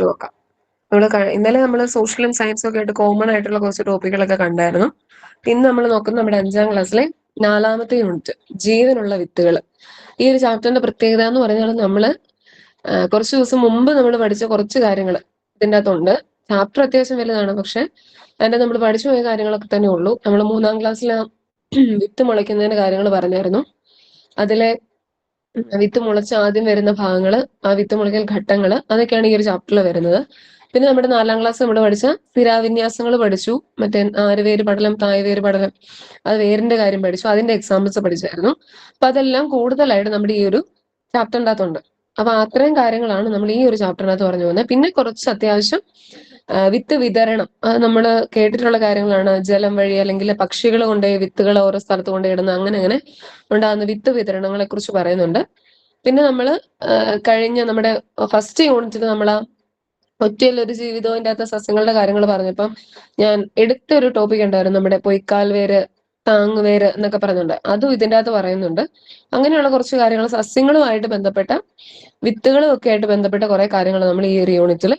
നോക്കാം. ഇന്നലെ നമ്മൾ സോഷ്യലും സയൻസും ഒക്കെ ആയിട്ട് കോമൺ ആയിട്ടുള്ള കുറച്ച് ടോപ്പിക്കുകളൊക്കെ കണ്ടായിരുന്നു. ഇന്ന് നമ്മൾ നോക്കുന്നത് നമ്മുടെ 5ാം ക്ലാസ്സിലെ 4ാമത്തെ യൂണിറ്റ് ജീവനുള്ള വിത്തുകൾ. ഈ ഒരു ചാപ്റ്ററിന്റെ പ്രത്യേകത എന്ന് പറഞ്ഞാൽ നമ്മള് കുറച്ച് ദിവസം മുമ്പ് നമ്മൾ പഠിച്ച കുറച്ച് കാര്യങ്ങൾ ഇതിൻ്റെ അകത്തുണ്ട്. ചാപ്റ്റർ അത്യാവശ്യം വലുതാണ്, പക്ഷെ അതിന്റെ നമ്മൾ പഠിച്ചു പോയ കാര്യങ്ങളൊക്കെ തന്നെ ഉള്ളൂ. നമ്മൾ 3ാം ക്ലാസ്സിൽ വിത്ത് മുളയ്ക്കുന്നതിന്റെ കാര്യങ്ങൾ പറഞ്ഞായിരുന്നു. അതിലെ വിത്ത് മുളച്ച് ആദ്യം വരുന്ന ഭാഗങ്ങള്, ആ വിത്ത് മുളയ്ക്കൽ ഘട്ടങ്ങള്, അതൊക്കെയാണ് ഈ ഒരു ചാപ്റ്ററിൽ വരുന്നത്. പിന്നെ നമ്മുടെ 4ാം ക്ലാസ് നമ്മൾ പഠിച്ച സ്ഥിരാവിന്യാസങ്ങൾ പഠിച്ചു. മറ്റേ ആര്യവേര് പടലം, തായ്വേര് പടലം, അത് വേരിന്റെ കാര്യം പഠിച്ചു. അതിന്റെ എക്സാമ്പിൾസ് പഠിച്ചായിരുന്നു. അപ്പൊ അതെല്ലാം കൂടുതലായിട്ട് നമ്മുടെ ഈ ഒരു ചാപ്റ്ററിൻ്റെ അകത്തുണ്ട്. അപ്പൊ അത്രയും കാര്യങ്ങളാണ് നമ്മൾ ഈ ഒരു ചാപ്റ്ററിനകത്ത് പറഞ്ഞു പോകുന്നത്. പിന്നെ കുറച്ച് അത്യാവശ്യം വിത്ത് വിതരണം, അത് നമ്മൾ കേട്ടിട്ടുള്ള കാര്യങ്ങളാണ്. ജലം വഴി അല്ലെങ്കിൽ പക്ഷികൾ കൊണ്ട് വിത്തുകൾ ഓരോ സ്ഥലത്ത് കൊണ്ട് ഇടുന്ന അങ്ങനെ ഉണ്ടാകുന്ന വിത്ത് വിതരണങ്ങളെ കുറിച്ച് പറയുന്നുണ്ട്. പിന്നെ നമ്മൾ കഴിഞ്ഞ നമ്മുടെ ഫസ്റ്റ് യൂണിറ്റിൽ നമ്മൾ ഒറ്റയിൽ ഒരു ജീവിതത്തിന്റെ അകത്ത് സസ്യങ്ങളുടെ കാര്യങ്ങൾ പറഞ്ഞപ്പം ഞാൻ എടുത്തൊരു ടോപ്പിക് ഉണ്ടായിരുന്നു, നമ്മുടെ പൊയ്ക്കാൽ വേര്, താങ്ങുവേര് എന്നൊക്കെ പറഞ്ഞുണ്ട്. അതും ഇതിൻ്റെ അകത്ത് പറയുന്നുണ്ട്. അങ്ങനെയുള്ള കുറച്ച് കാര്യങ്ങൾ സസ്യങ്ങളുമായിട്ട് ബന്ധപ്പെട്ട വിത്തുകളും ഒക്കെ ആയിട്ട് ബന്ധപ്പെട്ട കുറെ കാര്യങ്ങൾ നമ്മൾ ഈ ഒരു യൂണിറ്റിൽ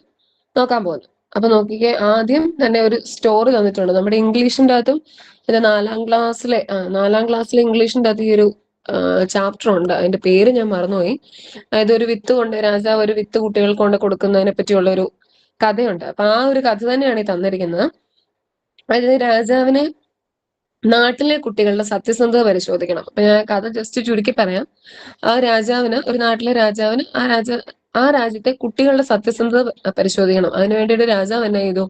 നോക്കാൻ പോകുന്നു. അപ്പൊ നോക്കിക്കേ, ആദ്യം തന്നെ ഒരു സ്റ്റോറി തന്നിട്ടുണ്ട് നമ്മുടെ ഇംഗ്ലീഷിന്റെ അകത്തും. ഇത് 4ാം ക്ലാസ്സിലെ ഇംഗ്ലീഷിന്റെ അകത്ത് ഈ ഒരു ചാപ്റ്റർ ഉണ്ട്. അതിന്റെ പേര് ഞാൻ മറന്നുപോയി. അതായത് ഒരു വിത്ത് കൊണ്ട് രാജാവ് ഒരു വിത്ത് കുട്ടികൾക്ക് കൊണ്ട് കൊടുക്കുന്നതിനെ പറ്റിയുള്ള ഒരു കഥയുണ്ട്. അപ്പൊ ആ ഒരു കഥ തന്നെയാണ് ഈ തന്നിരിക്കുന്നത്. അതായത് രാജാവിന് നാട്ടിലെ കുട്ടികളുടെ സത്യസന്ധത പരിശോധിക്കണം. അപ്പൊ ഞാൻ കഥ ജസ്റ്റ് ചുരുക്കി പറയാം. ഒരു നാട്ടിലെ രാജാവിന് ആ രാജ്യത്തെ കുട്ടികളുടെ സത്യസന്ധത പരിശോധിക്കണം. അതിനു വേണ്ടിയിട്ട് രാജാവ് എന്നാ ചെയ്തു,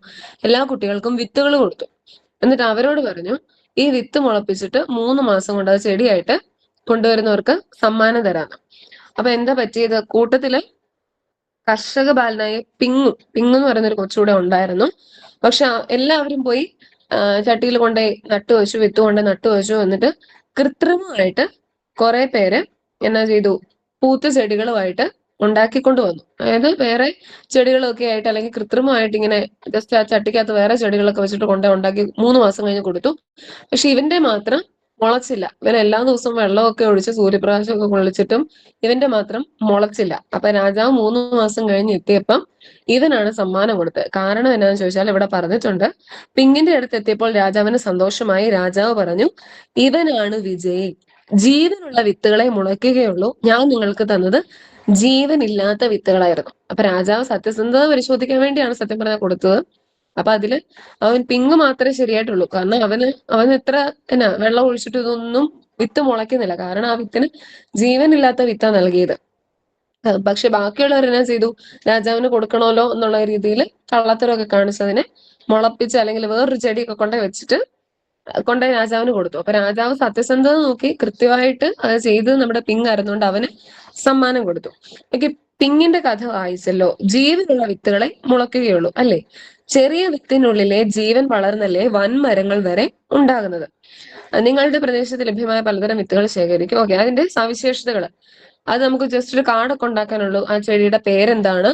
എല്ലാ കുട്ടികൾക്കും വിത്തുകൾ കൊടുത്തു. എന്നിട്ട് അവരോട് പറഞ്ഞു, ഈ വിത്ത് മുളപ്പിച്ചിട്ട് 3 മാസം കൊണ്ട് അത് ചെടിയായിട്ട് കൊണ്ടുവരുന്നവർക്ക് സമ്മാനം തരാന്ന്. അപ്പൊ എന്താ പറ്റിയത്, കൂട്ടത്തില് കർഷക ബാലനായ പിങ്ങു എന്ന് പറയുന്ന ഒരു കൊച്ചുകൂടെ ഉണ്ടായിരുന്നു. പക്ഷെ എല്ലാവരും പോയി ചട്ടിയിൽ കൊണ്ടുപോയി നട്ടുവെച്ചു, വിത്ത് കൊണ്ട് നട്ടുവെച്ചു. എന്നിട്ട് കൃത്രിമമായിട്ട് കുറെ പേര് എന്നാ ചെയ്തു, പൂത്ത ചെടികളുമായിട്ട് ഉണ്ടാക്കിക്കൊണ്ട് വന്നു. അതായത് വേറെ ചെടികളൊക്കെ ആയിട്ട് അല്ലെങ്കിൽ കൃത്രിമമായിട്ട് ഇങ്ങനെ ജസ്റ്റ് ആ ചട്ടിക്കകത്ത് വേറെ ചെടികളൊക്കെ വെച്ചിട്ട് ഉണ്ടാക്കി 3 മാസം കഴിഞ്ഞ് കൊടുത്തു. പക്ഷെ ഇവന്റെ മാത്രം മുളച്ചില്ല. ഇവൻ എല്ലാ ദിവസവും വെള്ളമൊക്കെ ഒഴിച്ച് സൂര്യപ്രകാശമൊക്കെ കൊള്ളിച്ചിട്ടും ഇവന്റെ മാത്രം മുളച്ചില്ല. അപ്പൊ രാജാവ് 3 മാസം കഴിഞ്ഞ് എത്തിയപ്പം ഇവനാണ് സമ്മാനം കൊടുത്തത്. കാരണം എന്നാന്ന് ചോദിച്ചാൽ ഇവിടെ പറഞ്ഞിട്ടുണ്ട്, പിങ്ങിന്റെ അടുത്ത് എത്തിയപ്പോൾ രാജാവിന് സന്തോഷമായി. രാജാവ് പറഞ്ഞു, ഇവനാണ് വിജയി. ജീവനുള്ള വിത്തുകളെ മുളയ്ക്കുകയുള്ളൂ, ഞാൻ നിങ്ങൾക്ക് തന്നത് ജീവനില്ലാത്ത വിത്തുകളായിരുന്നു. അപ്പൊ രാജാവ് സത്യസന്ധത പരിശോധിക്കാൻ വേണ്ടിയാണ് സത്യം പറഞ്ഞാൽ കൊടുത്തത്. അപ്പൊ അതില് അവൻ പിങ് മാത്രമേ ശരിയായിട്ടുള്ളൂ. കാരണം അവന് എത്ര വെള്ളം ഒഴിച്ചിട്ട് ഇതൊന്നും വിത്ത് മുളയ്ക്കുന്നില്ല. കാരണം ആ വിത്തിന് ജീവനില്ലാത്ത വിത്താ നൽകിയത്. പക്ഷെ ബാക്കിയുള്ളവർ എന്നാ ചെയ്തു, രാജാവിന് കൊടുക്കണമല്ലോ എന്നുള്ള രീതിയിൽ കള്ളത്തരമൊക്കെ കാണിച്ചതിനെ മുളപ്പിച്ച് അല്ലെങ്കിൽ വേറൊരു ചെടിയൊക്കെ കൊണ്ടുപോയി വെച്ചിട്ട് കൊണ്ടുപോയി രാജാവിന് കൊടുത്തു. അപ്പൊ രാജാവ് സത്യസന്ധത നോക്കി കൃത്യമായിട്ട് അത് ചെയ്തത് നമ്മുടെ പിങ് ആയിരുന്നുകൊണ്ട് അവന് സമ്മാനം കൊടുത്തു. ഓക്കെ, പിങ്ങിന്റെ കഥ വായിച്ചല്ലോ. ജീവനുള്ള വിത്തുകളെ മുളയ്ക്കുകയുള്ളൂ അല്ലെ. ചെറിയ വിത്തിനുള്ളിലെ ജീവൻ വളർന്നല്ലേ വൻമരങ്ങൾ വരെ ഉണ്ടാകുന്നത്. നിങ്ങളുടെ പ്രദേശത്ത് ലഭ്യമായ പലതരം വിത്തുകൾ ശേഖരിക്കും. ഓക്കെ, അതിന്റെ സവിശേഷതകൾ അത് നമുക്ക് ജസ്റ്റ് ഒരു കാർഡൊക്കെ ഉണ്ടാക്കാനുള്ളൂ. ആ ചെടിയുടെ പേരെന്താണ്,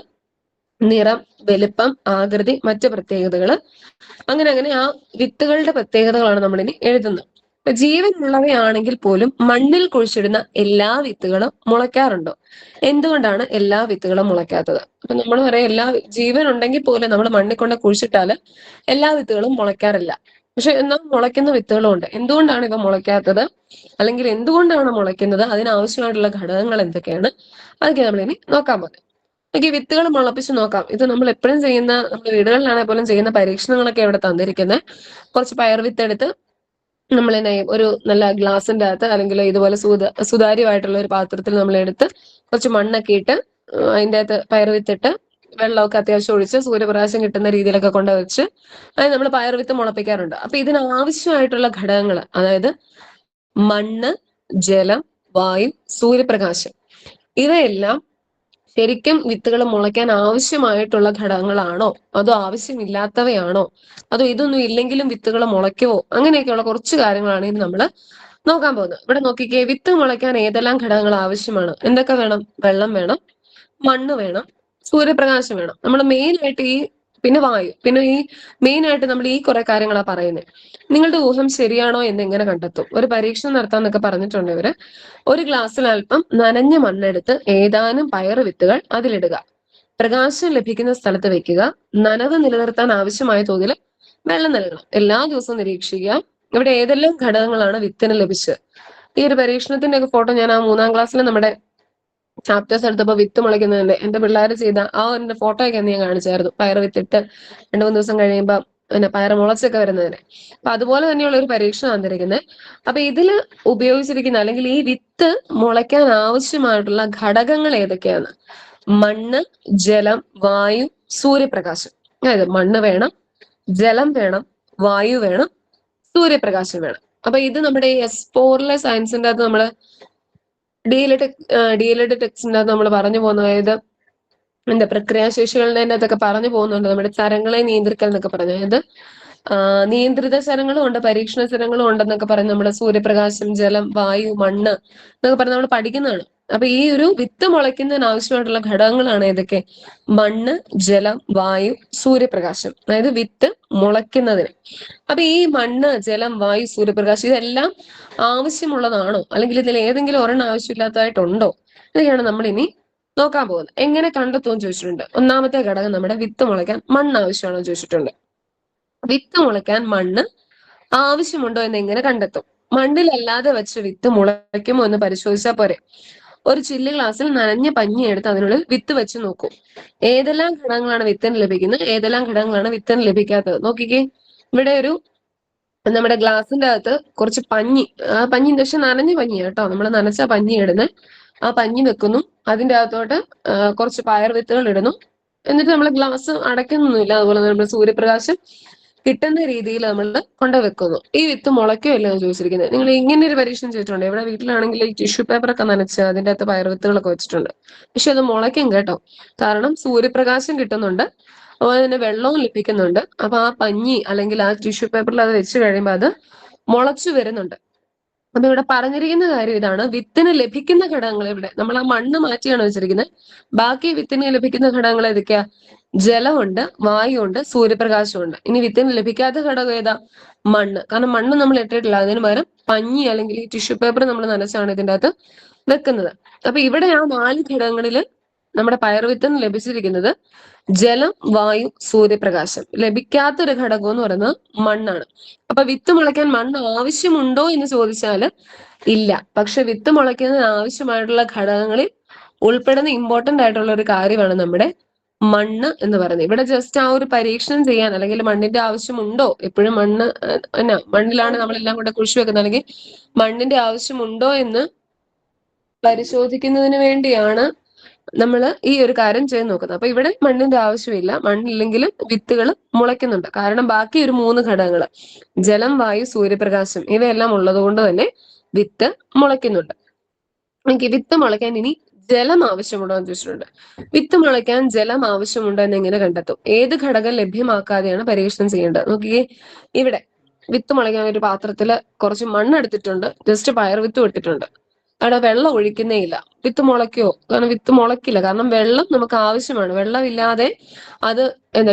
നിറം, വലിപ്പം, ആകൃതി, മറ്റു പ്രത്യേകതകൾ, അങ്ങനെ ആ വിത്തുകളുടെ പ്രത്യേകതകളാണ് നമ്മളിനി എഴുതുന്നത്. ജീവനുള്ളവയാണെങ്കിൽ പോലും മണ്ണിൽ കുഴിച്ചിടുന്ന എല്ലാ വിത്തുകളും മുളയ്ക്കാറുണ്ടോ? എന്തുകൊണ്ടാണ് എല്ലാ വിത്തുകളും മുളയ്ക്കാത്തത്? അപ്പൊ നമ്മൾ പറയാം, എല്ലാ ജീവൻ ഉണ്ടെങ്കിൽ പോലും നമ്മൾ മണ്ണിൽ കൊണ്ട് കുഴിച്ചിട്ടാല് എല്ലാ വിത്തുകളും മുളയ്ക്കാറില്ല. പക്ഷെ എന്നാൽ മുളയ്ക്കുന്ന വിത്തുകളും ഉണ്ട്. എന്തുകൊണ്ടാണ് ഇവ മുളയ്ക്കാത്തത്, അല്ലെങ്കിൽ എന്തുകൊണ്ടാണ് മുളയ്ക്കുന്നത്, അതിനാവശ്യമായിട്ടുള്ള ഘടകങ്ങൾ എന്തൊക്കെയാണ്, അതൊക്കെ നമ്മളിനി നോക്കാൻ പോകുന്നത്. എനിക്ക് വിത്തുകൾ മുളപ്പിച്ച് നോക്കാം. ഇത് നമ്മൾ എപ്പോഴും ചെയ്യുന്ന, നമ്മുടെ വീടുകളിലാണെങ്കിൽ പോലും ചെയ്യുന്ന പരീക്ഷണങ്ങളൊക്കെ ഇവിടെ തന്നിരിക്കുന്നത്. കുറച്ച് പയർ വിത്തെടുത്ത് നമ്മൾ ഒരു നല്ല ഗ്ലാസിന്റെ അകത്ത് അല്ലെങ്കിൽ ഇതുപോലെ സുതാര്യമായിട്ടുള്ള ഒരു പാത്രത്തിൽ നമ്മൾ എടുത്ത് കുറച്ച് മണ്ണൊക്കെ ഇട്ട് അതിൻ്റെ അകത്ത് പയർ വിത്തിട്ട് വെള്ളമൊക്കെ അത്യാവശ്യം ഒഴിച്ച് സൂര്യപ്രകാശം കിട്ടുന്ന രീതിയിലൊക്കെ കൊണ്ടുവച്ച് അത് നമ്മൾ പയർ വിത്ത് മുളപ്പിക്കാറുണ്ട്. അപ്പൊ ഇതിനാവശ്യമായിട്ടുള്ള ഘടകങ്ങൾ, അതായത് മണ്ണ്, ജലം, വായു, സൂര്യപ്രകാശം, ഇവയെല്ലാം ശരിക്കും വിത്തുകൾ മുളയ്ക്കാൻ ആവശ്യമായിട്ടുള്ള ഘടകങ്ങളാണോ, അതോ ആവശ്യമില്ലാത്തവയാണോ, അതോ ഇതൊന്നും ഇല്ലെങ്കിലും വിത്തുകൾ മുളയ്ക്കുമോ, അങ്ങനെയൊക്കെയുള്ള കുറച്ച് കാര്യങ്ങളാണ് ഇനി നമ്മൾ നോക്കാൻ പോകുന്നത്. ഇവിടെ നോക്കിക്കേ, വിത്ത് മുളയ്ക്കാൻ ഏതെല്ലാം ഘടകങ്ങൾ ആവശ്യമാണ്, എന്തൊക്കെ വേണം? വെള്ളം വേണം, മണ്ണ് വേണം, സൂര്യപ്രകാശം വേണം. നമ്മൾ മെയിൻ ആയിട്ട് പിന്നെ വായു, പിന്നെ മെയിൻ ആയിട്ട് നമ്മൾ ഈ കുറെ കാര്യങ്ങളാണ് പറയുന്നത്. നിങ്ങളുടെ ഊഹം ശരിയാണോ എന്ന് എങ്ങനെ കണ്ടെത്തും? ഒരു പരീക്ഷണം നടത്താന്നൊക്കെ പറഞ്ഞിട്ടുണ്ട് ഇവര്. ഒരു ഗ്ലാസ്സിൽ അല്പം നനഞ്ഞ മണ്ണെടുത്ത് ഏതാനും പയറ് വിത്തുകൾ അതിലിടുക. പ്രകാശം ലഭിക്കുന്ന സ്ഥലത്ത് വെക്കുക. നനവ് നിലനിർത്താൻ ആവശ്യമായ തോതിൽ വെള്ളം നൽകണം. എല്ലാ ദിവസവും നിരീക്ഷിക്കുക. ഇവിടെ ഏതെല്ലാം ഘടകങ്ങളാണ് വിത്തിന് ലഭിച്ചത്. ഈ ഒരു പരീക്ഷണത്തിന്റെ ഒക്കെ ഫോട്ടോ ഞാൻ ആ 3ാം ക്ലാസ്സിൽ നമ്മുടെ ചാപ്റ്റേഴ്സ് എടുത്തപ്പോ വിത്ത് മുളയ്ക്കുന്നതിന്റെ എന്റെ പിള്ളേർ ചെയ്ത ആ ഒരു ഫോട്ടോ ഒക്കെ ഞാൻ കാണിച്ചായിരുന്നു. പയർ വിത്തിട്ട് 2-3 ദിവസം കഴിയുമ്പോൾ പിന്നെ പയർ മുളച്ചൊക്കെ വരുന്നതിന്. അപ്പൊ അതുപോലെ തന്നെയുള്ള ഒരു പരീക്ഷണം വന്നിരിക്കുന്നത്. അപ്പൊ ഇതില് ഉപയോഗിച്ചിരിക്കുന്ന അല്ലെങ്കിൽ ഈ വിത്ത് മുളയ്ക്കാൻ ആവശ്യമായിട്ടുള്ള ഘടകങ്ങൾ ഏതൊക്കെയാണ്? മണ്ണ്, ജലം, വായു, സൂര്യപ്രകാശം. അതായത് മണ്ണ് വേണം, ജലം വേണം, വായു വേണം, സൂര്യപ്രകാശം വേണം. അപ്പൊ ഇത് നമ്മുടെ ഈ S4 സയൻസിന്റെ അകത്ത് നമ്മള് ഡി.എൽ.എഡ് ടെക്സ്റ്റിന്റെ അകത്ത് നമ്മൾ പറഞ്ഞു പോകുന്നത്, അതായത് എന്താ പ്രക്രിയാശേഷികളുടെ അകത്തൊക്കെ പറഞ്ഞു പോകുന്നുണ്ട്. നമ്മുടെ ചരങ്ങളെ നിയന്ത്രിക്കൽ എന്നൊക്കെ പറഞ്ഞു. അതായത് നിയന്ത്രിത ചരങ്ങളും ഉണ്ട്, പരീക്ഷണ ചരങ്ങളും ഉണ്ടെന്നൊക്കെ പറഞ്ഞ് നമ്മുടെ സൂര്യപ്രകാശം, ജലം, വായു, മണ്ണ് എന്നൊക്കെ പറഞ്ഞ് നമ്മൾ പഠിക്കുന്നതാണ്. അപ്പൊ ഈ ഒരു വിത്ത് മുളയ്ക്കുന്നതിന് ആവശ്യമായിട്ടുള്ള ഘടകങ്ങളാണ് ഏതൊക്കെ? മണ്ണ്, ജലം, വായു, സൂര്യപ്രകാശം. അതായത് വിത്ത് മുളയ്ക്കുന്നതിന്. അപ്പൊ ഈ മണ്ണ്, ജലം, വായു, സൂര്യപ്രകാശം ഇതെല്ലാം ആവശ്യമുള്ളതാണോ, അല്ലെങ്കിൽ ഇതിൽ ഏതെങ്കിലും ഒരെണ്ണം ആവശ്യമില്ലാത്തതായിട്ടുണ്ടോ? ഇതൊക്കെയാണ് നമ്മൾ ഇനി നോക്കാൻ പോകുന്നത്. എങ്ങനെ കണ്ടെത്തുമെന്ന് ചോദിച്ചിട്ടുണ്ട്. ഒന്നാമത്തെ ഘടകം നമ്മുടെ വിത്ത് മുളയ്ക്കാൻ മണ്ണ് ആവശ്യമാണോ ചോദിച്ചിട്ടുണ്ട്. വിത്ത് മുളയ്ക്കാൻ മണ്ണ് ആവശ്യമുണ്ടോ എന്ന് എങ്ങനെ കണ്ടെത്തും? മണ്ണിലല്ലാതെ വെച്ച് വിത്ത് മുളയ്ക്കുമോ എന്ന് പരിശോധിച്ചാൽ പോരെ. ഒരു ചില്ല് ഗ്ലാസ്സിൽ നനഞ്ഞ പഞ്ഞി എടുത്ത് അതിനുള്ളിൽ വിത്ത് വെച്ച് നോക്കൂ. ഏതെല്ലാം ഘടകങ്ങളാണ് വിത്തിന് ലഭിക്കുന്നത്, ഏതെല്ലാം ഘടകങ്ങളാണ് വിത്തിന് ലഭിക്കാത്തത്? നോക്കിക്കേ, ഇവിടെ ഒരു നമ്മുടെ ഗ്ലാസിന്റെ അകത്ത് കുറച്ച് പഞ്ഞി, ആ പഞ്ഞി പക്ഷെ നനഞ്ഞ പഞ്ഞി കേട്ടോ, നമ്മൾ നനച്ച പഞ്ഞി ഇടുന്നത്. ആ പഞ്ഞി വെക്കുന്നു, അതിന്റെ അകത്തോട്ട് കുറച്ച് പയർ വിത്തുകൾ ഇടുന്നു. എന്നിട്ട് നമ്മൾ ഗ്ലാസ് അടയ്ക്കുന്നൊന്നുമില്ല. അതുപോലെ നമ്മൾ സൂര്യപ്രകാശം കിട്ടുന്ന രീതിയിൽ നമ്മൾ കൊണ്ടുവെക്കുന്നു. ഈ വിത്ത് മുളയ്ക്കോ ഇല്ല എന്ന് ചോദിച്ചിരിക്കുന്നത്. നിങ്ങൾ ഇങ്ങനെ ഒരു പരീക്ഷണം ചെയ്തിട്ടുണ്ട്. ഇവിടെ വീട്ടിലാണെങ്കിൽ ഈ ടിഷ്യൂ പേപ്പർ ഒക്കെ നനച്ച് അതിന്റെ അകത്ത് പയർ വിത്തുകളൊക്കെ വെച്ചിട്ടുണ്ട്. പക്ഷെ അത് മുളയ്ക്കും കേട്ടോ. കാരണം സൂര്യപ്രകാശം കിട്ടുന്നുണ്ട്, അതുപോലെ തന്നെ വെള്ളവും ലഭിക്കുന്നുണ്ട്. അപ്പൊ ആ പഞ്ഞി അല്ലെങ്കിൽ ആ ടിഷ്യൂ പേപ്പറിൽ അത് വെച്ച് കഴിയുമ്പോൾ അത് മുളച്ചു വരുന്നുണ്ട്. അപ്പൊ ഇവിടെ പറഞ്ഞിരിക്കുന്ന കാര്യം ഇതാണ്, വിത്തിന് ലഭിക്കുന്ന ഘടകങ്ങൾ ഇവിടെ നമ്മൾ ആ മണ്ണ് മാറ്റിയാണ് വെച്ചിരിക്കുന്നത്. ബാക്കി വിത്തിന് ലഭിക്കുന്ന ഘടകങ്ങൾ ഏതൊക്കെയാ? ജലമുണ്ട്, വായുണ്ട്, സൂര്യപ്രകാശമുണ്ട്. ഇനി വിത്തിന് ലഭിക്കാത്ത ഘടകം ഏതാ? മണ്ണ്. കാരണം മണ്ണ് നമ്മൾ ഇട്ടിട്ടില്ല, അതിന് പകരം പഞ്ഞി അല്ലെങ്കിൽ ഈ ടിഷ്യൂ പേപ്പർ നമ്മൾ നനച്ചാണ് ഇതിന്റെ അകത്ത് വെക്കുന്നത്. അപ്പൊ ഇവിടെ ആ 4 ഘടകങ്ങളിൽ നമ്മുടെ പയർവിത്തിന് ലഭിച്ചിരിക്കുന്നത് ജലം, വായു, സൂര്യപ്രകാശം. ലഭിക്കാത്തൊരു ഘടകം എന്ന് പറയുന്നത് മണ്ണാണ്. അപ്പൊ വിത്ത് മുളയ്ക്കാൻ മണ്ണ് ആവശ്യമുണ്ടോ എന്ന് ചോദിച്ചാല് ഇല്ല. പക്ഷെ വിത്ത് മുളയ്ക്കുന്നതിന് ആവശ്യമായിട്ടുള്ള ഘടകങ്ങളിൽ ഉൾപ്പെടുന്ന ഇമ്പോർട്ടന്റ് ആയിട്ടുള്ള ഒരു കാര്യമാണ് നമ്മുടെ മണ്ണ് എന്ന് പറയുന്നത്. ഇവിടെ ജസ്റ്റ് ആ ഒരു പരീക്ഷണം ചെയ്യാൻ, അല്ലെങ്കിൽ മണ്ണിന്റെ ആവശ്യമുണ്ടോ, എപ്പോഴും മണ്ണ് എന്നാ മണ്ണിലാണ് നമ്മളെല്ലാം കൂടെ കുഴിച്ചു വെക്കുന്നത്, അല്ലെങ്കിൽ മണ്ണിന്റെ ആവശ്യമുണ്ടോ എന്ന് പരിശോധിക്കുന്നതിന് വേണ്ടിയാണ് നമ്മൾ ഈ ഒരു കാര്യം ചെയ്ത് നോക്കുന്നത്. അപ്പൊ ഇവിടെ മണ്ണിന്റെ ആവശ്യമില്ല. മണ്ണില്ലെങ്കിലും വിത്തുകൾ മുളയ്ക്കുന്നുണ്ട്. കാരണം ബാക്കി ഒരു 3 ഘടകങ്ങൾ ജലം, വായു, സൂര്യപ്രകാശം ഇവയെല്ലാം ഉള്ളത് കൊണ്ട് തന്നെ വിത്ത് മുളയ്ക്കുന്നുണ്ട്. എനിക്ക് വിത്ത് മുളയ്ക്കാൻ ഇനി ജലം ആവശ്യമുണ്ടോ എന്ന് ചോദിച്ചിട്ടുണ്ട്. വിത്ത് മുളയ്ക്കാൻ ജലം ആവശ്യമുണ്ടോ എന്ന് എങ്ങനെ കണ്ടെത്തും? ഏത് ഘടകം ലഭ്യമാക്കാതെയാണ് പരീക്ഷണം ചെയ്യേണ്ടത്? നോക്കിയേ, ഇവിടെ വിത്ത് മുളയ്ക്കാൻ ഒരു പാത്രത്തില് കുറച്ച് മണ്ണ് എടുത്തിട്ടുണ്ട്, ജസ്റ്റ് പയർ വിത്ത് ഇട്ടിട്ടുണ്ട്. അവിടെ വെള്ളം ഒഴിക്കുന്നേ ഇല്ല. വിത്ത് മുളയ്ക്കോ? കാരണം വിത്ത് മുളയ്ക്കില്ല. കാരണം വെള്ളം നമുക്ക് ആവശ്യമാണ്. വെള്ളമില്ലാതെ അത്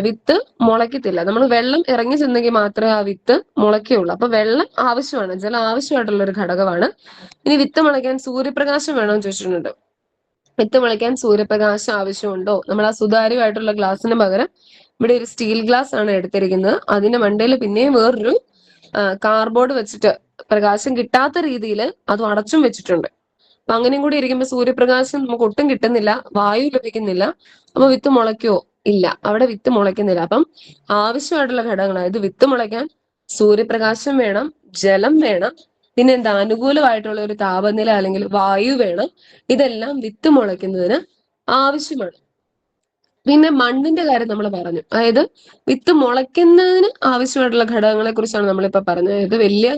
വിത്ത് മുളയ്ക്കത്തില്ല. നമ്മൾ വെള്ളം ഇറങ്ങി ചെന്നെങ്കിൽ മാത്രമേ ആ വിത്ത് മുളയ്ക്കുള്ളൂ. അപ്പൊ വെള്ളം ആവശ്യമാണ്, ജലം ആവശ്യമായിട്ടുള്ള ഒരു ഘടകമാണ്. ഇനി വിത്ത് മുളയ്ക്കാൻ സൂര്യപ്രകാശം വേണമെന്ന് ചോദിച്ചിട്ടുണ്ട്. വിത്ത് മുളയ്ക്കാൻ സൂര്യപ്രകാശം ആവശ്യമുണ്ടോ? നമ്മൾ ആ സുതാര്യമായിട്ടുള്ള ഗ്ലാസിന് പകരം ഇവിടെ ഒരു സ്റ്റീൽ ഗ്ലാസ് ആണ് എടുത്തിരിക്കുന്നത്. അതിന്റെ മണ്ടയിൽ പിന്നെയും വേറൊരു കാർഡ്ബോർഡ് വെച്ചിട്ട് പ്രകാശം കിട്ടാത്ത രീതിയിൽ അത് അടച്ചും വെച്ചിട്ടുണ്ട്. അപ്പൊ അങ്ങനെയും കൂടി ഇരിക്കുമ്പോൾ സൂര്യപ്രകാശം നമുക്ക് ഒട്ടും കിട്ടുന്നില്ല, വായു ലഭിക്കുന്നില്ല. അപ്പൊ വിത്ത് മുളയ്ക്കോ? ഇല്ല, അവിടെ വിത്ത് മുളയ്ക്കുന്നില്ല. അപ്പം ആവശ്യമായിട്ടുള്ള ഘടകങ്ങൾ, അതായത് വിത്ത് മുളയ്ക്കാൻ സൂര്യപ്രകാശം വേണം, ജലം വേണം, പിന്നെ എന്താ അനുകൂലമായിട്ടുള്ള ഒരു താപനില അല്ലെങ്കിൽ വായു വേണം. ഇതെല്ലാം വിത്ത് മുളയ്ക്കുന്നതിന് ആവശ്യമാണ്. പിന്നെ മണ്ണിന്റെ കാര്യം നമ്മൾ പറഞ്ഞു. അതായത് വിത്ത് മുളയ്ക്കുന്നതിന് ആവശ്യമായിട്ടുള്ള ഘടകങ്ങളെ കുറിച്ചാണ് നമ്മളിപ്പോ പറഞ്ഞത്. അതായത് വലിയ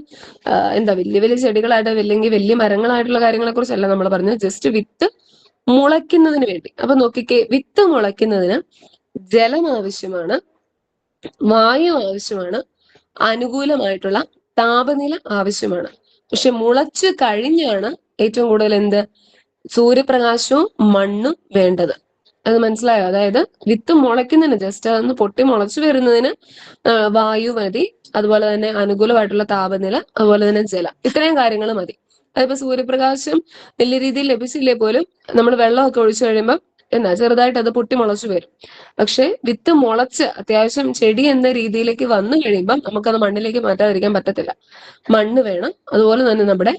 വലിയ വലിയ ചെടികളായിട്ട് അല്ലെങ്കിൽ വലിയ മരങ്ങളായിട്ടുള്ള കാര്യങ്ങളെ കുറിച്ചല്ല നമ്മൾ പറഞ്ഞത്, ജസ്റ്റ് വിത്ത് മുളയ്ക്കുന്നതിന് വേണ്ടി. അപ്പൊ നോക്കിക്കേ, വിത്ത് മുളയ്ക്കുന്നതിന് ജലം ആവശ്യമാണ്, വായു ആവശ്യമാണ്, അനുകൂലമായിട്ടുള്ള താപനില ആവശ്യമാണ്. പക്ഷെ മുളച്ച് കഴിഞ്ഞാണ് ഏറ്റവും കൂടുതൽ സൂര്യപ്രകാശവും മണ്ണും വേണ്ടത്. അത് മനസ്സിലായോ? അതായത് വിത്ത് മുളയ്ക്കുന്നതിന്, ജസ്റ്റ് അതൊന്ന് പൊട്ടി മുളച്ചു വരുന്നതിന് വായു മതി, അതുപോലെ തന്നെ അനുകൂലമായിട്ടുള്ള താപനില, അതുപോലെ തന്നെ ജലം, ഇത്രയും കാര്യങ്ങൾ മതി. അതിപ്പോ സൂര്യപ്രകാശം വലിയ രീതിയിൽ ലഭിച്ചില്ലേ പോലും നമ്മൾ വെള്ളമൊക്കെ ഒഴിച്ചു കഴിയുമ്പോൾ എന്നാ ചെറുതായിട്ട് അത് പൊട്ടി മുളച്ചു വരും. പക്ഷെ വിത്ത് മുളച്ച് അത്യാവശ്യം ചെടി എന്ന രീതിയിലേക്ക് വന്നു കഴിയുമ്പം നമുക്കത് മണ്ണിലേക്ക് മാറ്റാതിരിക്കാൻ പറ്റത്തില്ല. മണ്ണ് വേണം. അതുപോലെ തന്നെ നമ്മുടെ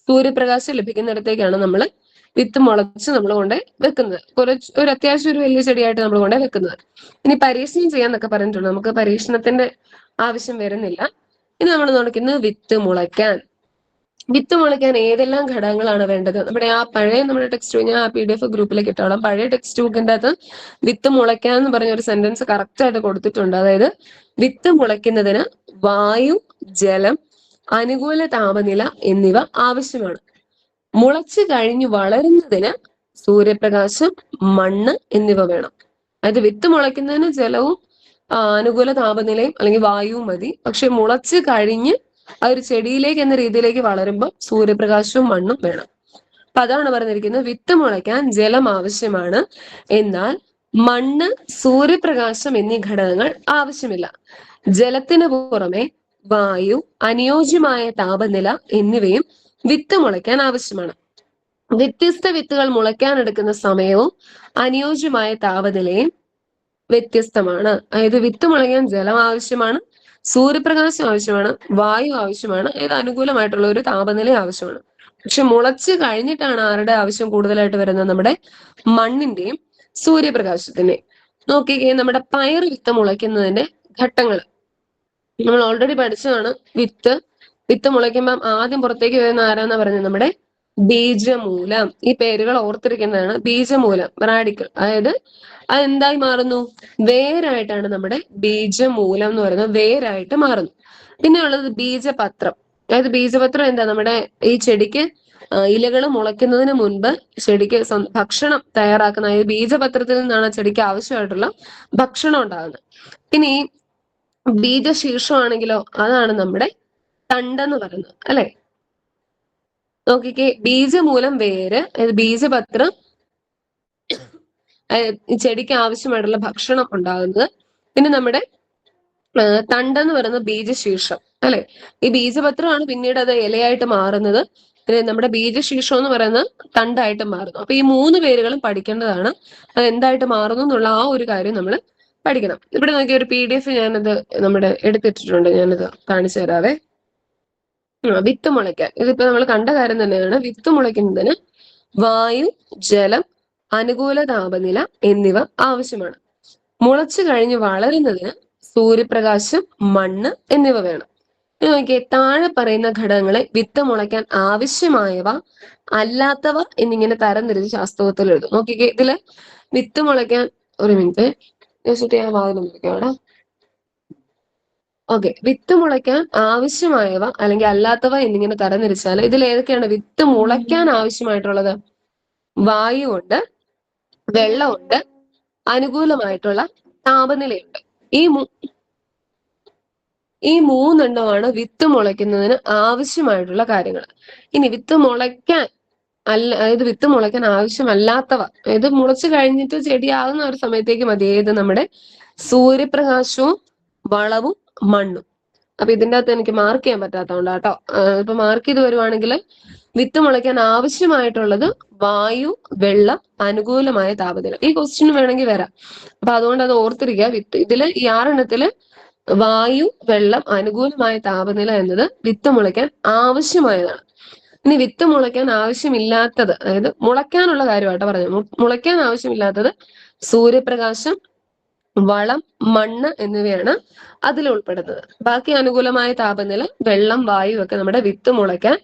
സൂര്യപ്രകാശം ലഭിക്കുന്നിടത്തേക്കാണ് നമ്മൾ വിത്ത് മുളച്ച് നമ്മൾ കൊണ്ട് വെക്കുന്നത്. ഒരു അത്യാവശ്യം ഒരു വലിയ ചെടിയായിട്ട് നമ്മൾ കൊണ്ട് വെക്കുന്നത്. ഇനി പരീക്ഷണം ചെയ്യാന്നൊക്കെ പറഞ്ഞിട്ടുണ്ട്. നമുക്ക് പരീക്ഷണത്തിന്റെ ആവശ്യം വരുന്നില്ല. ഇനി നമ്മൾ നോക്കുന്നത് വിത്ത് മുളയ്ക്കാൻ. വിത്ത് മുളയ്ക്കാൻ ഏതെല്ലാം ഘടകങ്ങളാണ് വേണ്ടത്? നമ്മുടെ ടെക്സ്റ്റ് ബുക്ക് ഞാൻ ആ PDF ഗ്രൂപ്പിലേക്ക് ഇട്ടോളാം. പഴയ ടെക്സ്റ്റ് ബുക്കിന്റെ അകത്ത് വിത്ത് മുളയ്ക്കാൻ എന്ന് പറഞ്ഞ ഒരു സെന്റൻസ് കറക്റ്റ് ആയിട്ട് കൊടുത്തിട്ടുണ്ട്. അതായത് വിത്ത് മുളയ്ക്കുന്നതിന് വായു, ജലം, അനുകൂല താപനില എന്നിവ ആവശ്യമാണ്. മുളച്ചു കഴിഞ്ഞു വളരുന്നതിന് സൂര്യപ്രകാശം, മണ്ണ് എന്നിവ വേണം. അതായത് വിത്ത് മുളയ്ക്കുന്നതിന് ജലവും അനുകൂല താപനിലയും അല്ലെങ്കിൽ വായുവും മതി. പക്ഷെ മുളച്ച് കഴിഞ്ഞ് ആ ഒരു ചെടിയിലേക്ക് എന്ന രീതിയിലേക്ക് വളരുമ്പോൾ സൂര്യപ്രകാശവും മണ്ണും വേണം. അപ്പൊ അതാണ് പറഞ്ഞിരിക്കുന്നത്, വിത്ത് മുളയ്ക്കാൻ ജലം ആവശ്യമാണ്, എന്നാൽ മണ്ണ്, സൂര്യപ്രകാശം എന്നീ ഘടകങ്ങൾ ആവശ്യമില്ല. ജലത്തിന് പുറമെ വായു, അനുയോജ്യമായ താപനില എന്നിവയും വിത്ത് മുളയ്ക്കാൻ ആവശ്യമാണ്. വ്യത്യസ്ത വിത്തുകൾ മുളയ്ക്കാൻ എടുക്കുന്ന സമയവും അനുയോജ്യമായ താപനിലയും വ്യത്യസ്തമാണ്. അതായത് വിത്ത് മുളയ്ക്കാൻ ജലം ആവശ്യമാണ്, സൂര്യപ്രകാശം ആവശ്യമാണ്, വായു ആവശ്യമാണ്, അതായത് അനുകൂലമായിട്ടുള്ള ഒരു താപനില ആവശ്യമാണ്. പക്ഷെ മുളച്ച് കഴിഞ്ഞിട്ടാണ് ആരുടെ ആവശ്യം കൂടുതലായിട്ട് വരുന്നത്? നമ്മുടെ മണ്ണിന്റെയും സൂര്യപ്രകാശത്തിന്റെയും. നോക്കിക്കേ, നമ്മുടെ പയർ വിത്ത് മുളയ്ക്കുന്നതിന്റെ ഘട്ടങ്ങൾ നമ്മൾ ഓൾറെഡി പഠിച്ചതാണ്. വിത്ത് മുളയ്ക്കുമ്പം ആദ്യം പുറത്തേക്ക് വരുന്ന ആരാന്നാ പറഞ്ഞത്? നമ്മുടെ ബീജമൂലം. ഈ പേരുകൾ ഓർത്തിരിക്കുന്നതാണ്. ബീജമൂലം, റാഡിക്കൽ. അതായത് അതെന്തായി മാറുന്നു? വേരായിട്ടാണ് നമ്മുടെ ബീജമൂലം എന്ന് പറയുന്നത്, വേരായിട്ട് മാറുന്നു. പിന്നെ ഉള്ളത് ബീജപത്രം. അതായത് ബീജപത്രം എന്താ? നമ്മുടെ ഈ ചെടിക്ക് ഇലകൾ മുളയ്ക്കുന്നതിന് മുൻപ് ചെടിക്ക് ഭക്ഷണം തയ്യാറാക്കുന്ന, അതായത് ബീജപത്രത്തിൽ നിന്നാണ് ചെടിക്ക് ആവശ്യമായിട്ടുള്ള ഭക്ഷണം ഉണ്ടാകുന്നത്. ഇനി ബീജശീർഷമാണെങ്കിലോ അതാണ് നമ്മുടെ തണ്ടെന്ന് പറയുന്നത്, അല്ലെ? നോക്കിക്കേ, ബീജമൂലം വേര്, അതായത് ബീജപത്രം, ചെടിക്ക് ആവശ്യമായിട്ടുള്ള ഭക്ഷണം ഉണ്ടാകുന്നത്. പിന്നെ നമ്മുടെ തണ്ടെന്ന് പറയുന്നത് ബീജശീർഷം, അല്ലെ? ഈ ബീജപത്രമാണ് പിന്നീട് അത് ഇലയായിട്ട് മാറുന്നത്. നമ്മുടെ ബീജശീർഷം എന്ന് പറയുന്നത് തണ്ടായിട്ട് മാറുന്നു. അപ്പൊ ഈ 3 പേരുകളും പഠിക്കേണ്ടതാണ്. അത് എന്തായിട്ട് മാറുന്നു എന്നുള്ള ആ ഒരു കാര്യം നമ്മൾ പഠിക്കണം. ഇവിടെ നോക്കിയ ഒരു PDF ഞാനത് നമ്മുടെ എടുത്തിട്ടിട്ടുണ്ട്. ഞാനത് കാണിച്ചു തരാവേ. വിത്ത് മുളയ്ക്കാൻ, ഇതിപ്പോ നമ്മൾ കണ്ട കാര്യം തന്നെയാണ്. വിത്ത് മുളയ്ക്കുന്നതിന് വായു, ജലം, അനുകൂല താപനില എന്നിവ ആവശ്യമാണ്. മുളച്ചു കഴിഞ്ഞ് വളരുന്നതിന് സൂര്യപ്രകാശം, മണ്ണ് എന്നിവ വേണം. നോക്കിയേ, താഴെ പറയുന്ന ഘടകങ്ങളെ വിത്ത് മുളയ്ക്കാൻ ആവശ്യമായവ, അല്ലാത്തവ എന്നിങ്ങനെ തരംതിരിച്ച് ശാസ്ത്രത്തിൽ എഴുതും. നോക്കിക്കേ, ഇതില് വിത്ത് മുളയ്ക്കാൻ, ഒരു മിനിറ്റ് ഞാൻ വാതിൽ അവിടെ. ഓക്കെ, വിത്ത് മുളയ്ക്കാൻ ആവശ്യമായവ അല്ലെങ്കിൽ അല്ലാത്തവ എന്നിങ്ങനെ തരംതിരിച്ചാൽ ഇതിൽ ഏതൊക്കെയാണ് വിത്ത് മുളയ്ക്കാൻ ആവശ്യമായിട്ടുള്ളത്? വായു ഉണ്ട്, വെള്ളമുണ്ട്, അനുകൂലമായിട്ടുള്ള താപനിലയുണ്ട്. ഈ 3 വിത്ത് മുളയ്ക്കുന്നതിന് ആവശ്യമായിട്ടുള്ള കാര്യങ്ങൾ. ഇനി വിത്ത് മുളയ്ക്കാൻ അതായത് വിത്ത് മുളയ്ക്കാൻ ആവശ്യമല്ലാത്തവ, അതായത് മുളച്ചു കഴിഞ്ഞിട്ട് ചെടിയാകുന്ന ഒരു സമയത്തേക്ക് മതി ഏത്? നമ്മുടെ സൂര്യപ്രകാശവും വളവും മണ്ണും. അപ്പൊ ഇതിന്റെ അകത്ത് എനിക്ക് മാർക്ക് ചെയ്യാൻ പറ്റാത്തതുകൊണ്ട് കേട്ടോ. ഇപ്പൊ മാർക്ക് ചെയ്ത് വരുവാണെങ്കിൽ വിത്ത് മുളയ്ക്കാൻ ആവശ്യമായിട്ടുള്ളത് വായു, വെള്ളം, അനുകൂലമായ താപനില. ഈ ക്വസ്റ്റ്യൻ വേണമെങ്കിൽ വരാം. അപ്പൊ അതുകൊണ്ട് അത് ഓർത്തിരിക്കുക. ഇതില് ഈ 6 വായു, വെള്ളം, അനുകൂലമായ താപനില എന്നത് വിത്ത് മുളയ്ക്കാൻ ആവശ്യമായതാണ്. ഇനി വിത്ത് മുളയ്ക്കാൻ ആവശ്യമില്ലാത്തത്, അതായത് മുളയ്ക്കാനുള്ള കാര്യമായിട്ട് പറഞ്ഞു, മുളയ്ക്കാൻ ആവശ്യമില്ലാത്തത് സൂര്യപ്രകാശം, വളം, മണ്ണ് എന്നിവയാണ് അതിൽ ഉൾപ്പെടുന്നത്. ബാക്കി അനുകൂലമായ താപനില, വെള്ളം, വായു ഒക്കെ നമ്മുടെ വിത്ത് മുളയ്ക്കാൻ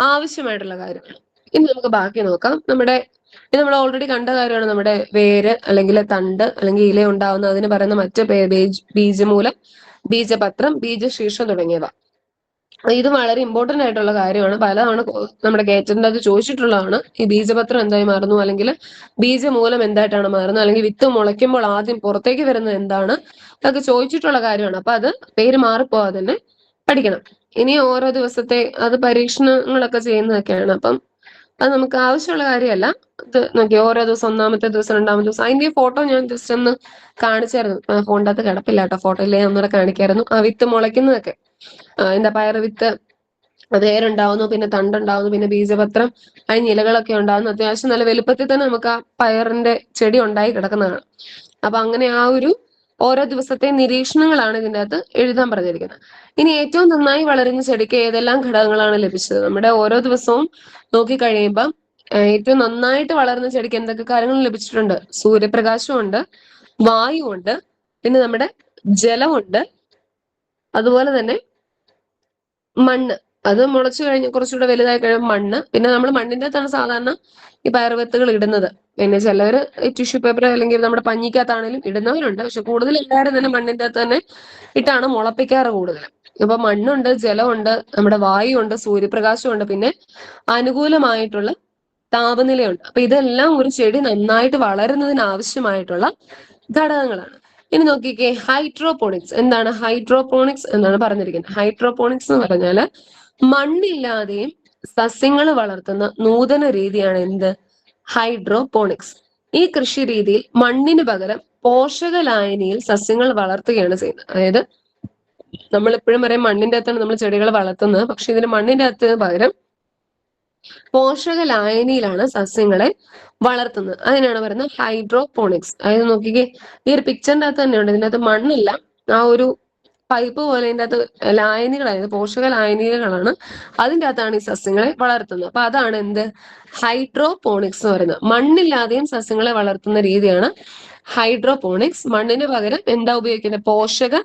ആവശ്യമായിട്ടുള്ള കാര്യമാണ്. ഇനി നമുക്ക് ബാക്കി നോക്കാം. ഇത് നമ്മൾ ഓൾറെഡി കണ്ട കാര്യമാണ്. നമ്മുടെ വേര് അല്ലെങ്കിൽ തണ്ട് അല്ലെങ്കിൽ ഇല ഉണ്ടാവുന്ന അതിന് പറയുന്ന മറ്റു ബീജമൂലം, ബീജപത്രം, ബീജശീർഷം തുടങ്ങിയവ. ഇത് വളരെ ഇമ്പോർട്ടന്റ് ആയിട്ടുള്ള കാര്യമാണ്. പലതവണ നമ്മുടെ ഗേറ്റിന്റെ അത് ചോദിച്ചിട്ടുള്ളതാണ്. ഈ ബീജപത്രം എന്തായി മാറുന്നു, അല്ലെങ്കിൽ ബീജമൂലം എന്തായിട്ടാണ് മാറുന്നത്, അല്ലെങ്കിൽ വിത്ത് മുളയ്ക്കുമ്പോൾ ആദ്യം പുറത്തേക്ക് വരുന്നത് എന്താണ്, അതൊക്കെ ചോദിച്ചിട്ടുള്ള കാര്യമാണ്. അപ്പൊ അത് പേര് മാറിപ്പോവാതെ തന്നെ പഠിക്കണം. ഇനി ഓരോ ദിവസത്തെ അത് പരീക്ഷണങ്ങളൊക്കെ ചെയ്യുന്നതൊക്കെയാണ്. അപ്പം അത് നമുക്ക് ആവശ്യമുള്ള കാര്യമല്ല. ഇത് നോക്കി, ഓരോ ദിവസം, 1-ാമത്തെ ദിവസം, 2-ാമത്തെ ദിവസം, അതിന്റെ ഫോട്ടോ ഞാൻ ജസ്റ്റ് ഒന്ന് കാണിച്ചായിരുന്നു. ഫോണിന്റെ അകത്ത് കിടപ്പില്ല കേട്ടോ, ഫോട്ടോയിലേ ഒന്നുകൂടെ കാണിക്കായിരുന്നു. ആ വിത്ത് മുളയ്ക്കുന്നതൊക്കെ, എന്താ പയർ വിത്ത് വേരുണ്ടാവുന്നു, പിന്നെ തണ്ടുണ്ടാവുന്നു, പിന്നെ ബീജപത്രം, അതിന് ഇലകളൊക്കെ ഉണ്ടാവുന്നു. അത്യാവശ്യം നല്ല വലുപ്പത്തിൽ തന്നെ നമുക്ക് ആ പയറിന്റെ ചെടി ഉണ്ടായി കിടക്കുന്നതാണ്. അപ്പൊ അങ്ങനെ ആ ഒരു ഓരോ ദിവസത്തെ നിരീക്ഷണങ്ങളാണ് ഇതിൻ്റെ അകത്ത് എഴുതാൻ പറഞ്ഞിരിക്കുന്നത്. ഇനി ഏറ്റവും നന്നായി വളരുന്ന ചെടിക്ക് ഏതെല്ലാം ഘടകങ്ങളാണ് ലഭിച്ചത്? നമ്മുടെ ഓരോ ദിവസവും നോക്കിക്കഴിയുമ്പം ഏറ്റവും നന്നായിട്ട് വളർന്ന ചെടിക്ക് എന്തൊക്കെ കാര്യങ്ങൾ ലഭിച്ചിട്ടുണ്ട്? സൂര്യപ്രകാശമുണ്ട്, വായുവുണ്ട്, പിന്നെ നമ്മുടെ ജലമുണ്ട്, അതുപോലെ തന്നെ മണ്ണ്. അത് മുളച്ചു കഴിഞ്ഞ് കുറച്ചുകൂടെ വലുതായി കഴിയുമ്പോൾ മണ്ണ്. പിന്നെ നമ്മൾ മണ്ണിന്റെ അകത്താണ് സാധാരണ ഈ പയറുവിത്തുകൾ ഇടുന്നത്. പിന്നെ ചിലവർ ടിഷ്യൂ പേപ്പർ അല്ലെങ്കിൽ നമ്മുടെ പഞ്ഞിക്കകത്താണെങ്കിലും ഇടുന്നവരുണ്ട്. പക്ഷെ കൂടുതൽ എല്ലാവരും തന്നെ മണ്ണിന്റെ അകത്ത് തന്നെ ഇട്ടാണ് മുളപ്പിക്കാറ് കൂടുതലും. അപ്പൊ മണ്ണുണ്ട്, ജലമുണ്ട്, നമ്മുടെ വായുണ്ട്, സൂര്യപ്രകാശമുണ്ട്, പിന്നെ അനുകൂലമായിട്ടുള്ള താപനിലയുണ്ട്. അപ്പൊ ഇതെല്ലാം ഒരു ചെടി നന്നായിട്ട് വളരുന്നതിന് ആവശ്യമായിട്ടുള്ള ഘടകങ്ങളാണ്. ഇനി നോക്കിക്കേ, ഹൈഡ്രോപോണിക്സ് എന്താണ്? ഹൈഡ്രോപോണിക്സ് എന്നാണ് പറഞ്ഞിരിക്കുന്നത്. ഹൈഡ്രോപോണിക്സ് എന്ന് പറഞ്ഞാല് മണ്ണില്ലാതെയും സസ്യങ്ങൾ വളർത്തുന്ന നൂതന രീതിയാണ് എന്ത്? ഹൈഡ്രോപോണിക്സ്. ഈ കൃഷി രീതിയിൽ മണ്ണിന് പകരം പോഷക ലായനിയിൽ സസ്യങ്ങൾ വളർത്തുകയാണ് ചെയ്യുന്നത്. അതായത് നമ്മൾ എപ്പോഴും പറയും മണ്ണിന്റെ അകത്താണ് നമ്മൾ ചെടികൾ വളർത്തുന്നത്, പക്ഷെ ഇതിന് മണ്ണിന്റെ അകത്ത് പകരം പോഷക ലായനിയിലാണ് സസ്യങ്ങളെ വളർത്തുന്നത്. അതിനാണ് പറയുന്നത് ഹൈഡ്രോപോണിക്സ്. അതായത് നോക്കിക്കേ, ഈ ഒരു പിക്ചറിന്റെ അകത്ത് തന്നെയുണ്ട്, ഇതിന്റെ അകത്ത് മണ്ണില്ല, ആ ഒരു പൈപ്പ് പോലെ ഇതിന്റെ അകത്ത് ലായനികളായത് പോഷക ലായനികളാണ്, അതിന്റെ അകത്താണ് ഈ സസ്യങ്ങളെ വളർത്തുന്നത്. അപ്പൊ അതാണ് എന്ത്? ഹൈഡ്രോപോണിക്സ് എന്ന് പറയുന്നത്. മണ്ണില്ലാതെയും സസ്യങ്ങളെ വളർത്തുന്ന രീതിയാണ് ഹൈഡ്രോപോണിക്സ്. മണ്ണിന് പകരം എന്താ ഉപയോഗിക്കുന്നത്? പോഷക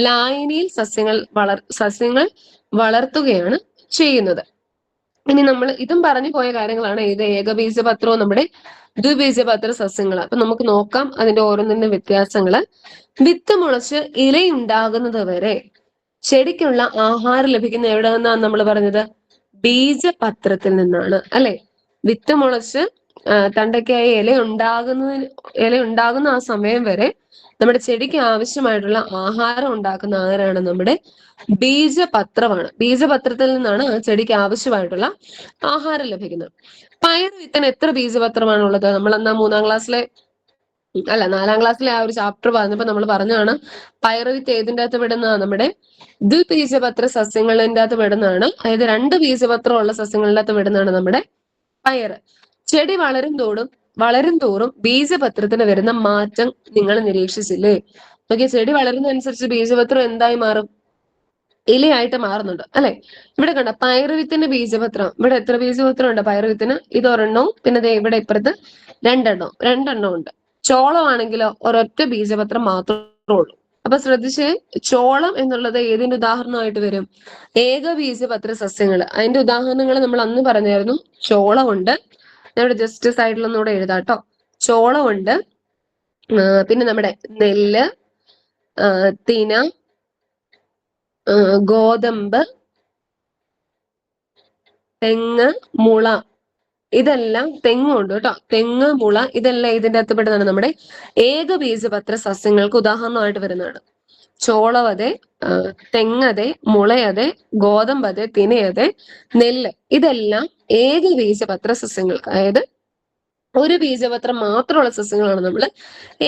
ലായനിയിൽ സസ്യങ്ങൾ വളർത്തുകയാണ് ചെയ്യുന്നത്. ഇനി നമ്മൾ ഇതും പറഞ്ഞു പോയ കാര്യങ്ങളാണ്. ഇത് ഏകബീജപത്രവും നമ്മുടെ ദ്വിബീജപത്ര സസ്യങ്ങളാണ്. അപ്പൊ നമുക്ക് നോക്കാം അതിന്റെ ഓരോന്നിന്റെ വ്യത്യാസങ്ങള്. വിത്ത് മുളച്ച് ഇലയുണ്ടാകുന്നത് വരെ ചെടിക്കുള്ള ആഹാരം ലഭിക്കുന്ന എവിടെ നിന്നാണ് നമ്മൾ പറഞ്ഞത്? ബീജപത്രത്തിൽ നിന്നാണ്, അല്ലെ? വിത്ത് മുളച്ച് തണ്ടയ്ക്കായി ഇല ഉണ്ടാകുന്ന ആ സമയം വരെ നമ്മുടെ ചെടിക്ക് ആവശ്യമായിട്ടുള്ള ആഹാരം ഉണ്ടാക്കുന്ന ആരാണ്? നമ്മുടെ ബീജപത്രമാണ്. ബീജപത്രത്തിൽ നിന്നാണ് ആ ചെടിക്ക് ആവശ്യമായിട്ടുള്ള ആഹാരം ലഭിക്കുന്നത്. പയർ വിത്തിന് എത്ര ബീജപത്രമാണുള്ളത്? നമ്മൾ എന്നാ 4ാം ക്ലാസ്സിലെ ആ ഒരു ചാപ്റ്റർ പറഞ്ഞപ്പോ നമ്മൾ പറഞ്ഞാണ് പയറുവിത്ത് ഏതിൻ്റെ അകത്ത് വിടുന്നതാണ്? നമ്മുടെ ദ്വിബീജപത്ര സസ്യങ്ങളിൻ്റെ അകത്ത് വിടുന്നതാണ്. അതായത് 2 ബീജപത്രം ഉള്ള സസ്യങ്ങളുടെ അകത്ത് വിടുന്നതാണ് നമ്മുടെ പയറ്. ചെടി വളരും തോറും ബീജപത്രത്തിന് വരുന്ന മാറ്റം നിങ്ങൾ നിരീക്ഷിച്ചില്ലേ? നോക്കിയ ചെടി വളരുന്നതനുസരിച്ച് ബീജപത്രം എന്തായി മാറും? ഇലയായിട്ട് മാറുന്നുണ്ട്, അല്ലെ? ഇവിടെ കണ്ട പയറുവിത്തിന്റെ ബീജപത്രം, ഇവിടെ എത്ര ബീജപത്രം ഉണ്ട് പയറുവിത്തിന്? ഇത് ഒരെണ്ണവും, പിന്നെ ദേ ഇവിടെ ഇപ്പുറത്ത് രണ്ടെണ്ണം ഉണ്ട്. ചോളമാണെങ്കിലോ ഒരൊറ്റ ബീജപത്രം മാത്രമേ ഉള്ളൂ. അപ്പൊ ശ്രദ്ധിച്ച്, ചോളം എന്നുള്ളത് ഏതിന്റെ ഉദാഹരണമായിട്ട് വരും? ഏകബീജപത്ര സസ്യങ്ങൾ. അതിന്റെ ഉദാഹരണങ്ങൾ നമ്മൾ അന്ന് പറഞ്ഞായിരുന്നു. ചോളമുണ്ട്, നമ്മുടെ ജസ്റ്റ് സൈഡിലൊന്നുകൂടെ എഴുതാട്ടോ. ചോളമുണ്ട്, പിന്നെ നമ്മുടെ നെല്ല്, തിന, ഗോതമ്പ്, തെങ്ങ്, മുള, ഇതെല്ലാം തെങ്ങുണ്ട് കേട്ടോ. തെങ്ങ്, മുള, ഇതെല്ലാം ഇതിന്റെ അകത്ത് പെടുന്നതാണ് നമ്മുടെ ഏകബീജപത്ര സസ്യങ്ങൾക്ക് ഉദാഹരണമായിട്ട് വരുന്നതാണ്. ചോളവതെ, തെങ്ങതെ, മുളയതെ, ഗോതമ്പതെ, തിനയതെ, നെല്ല്, ഇതെല്ലാം ഏകബീജപത്ര സസ്യങ്ങൾക്ക്, അതായത് ഒരു ബീജപത്രം മാത്രമുള്ള സസ്യങ്ങളാണ് നമ്മൾ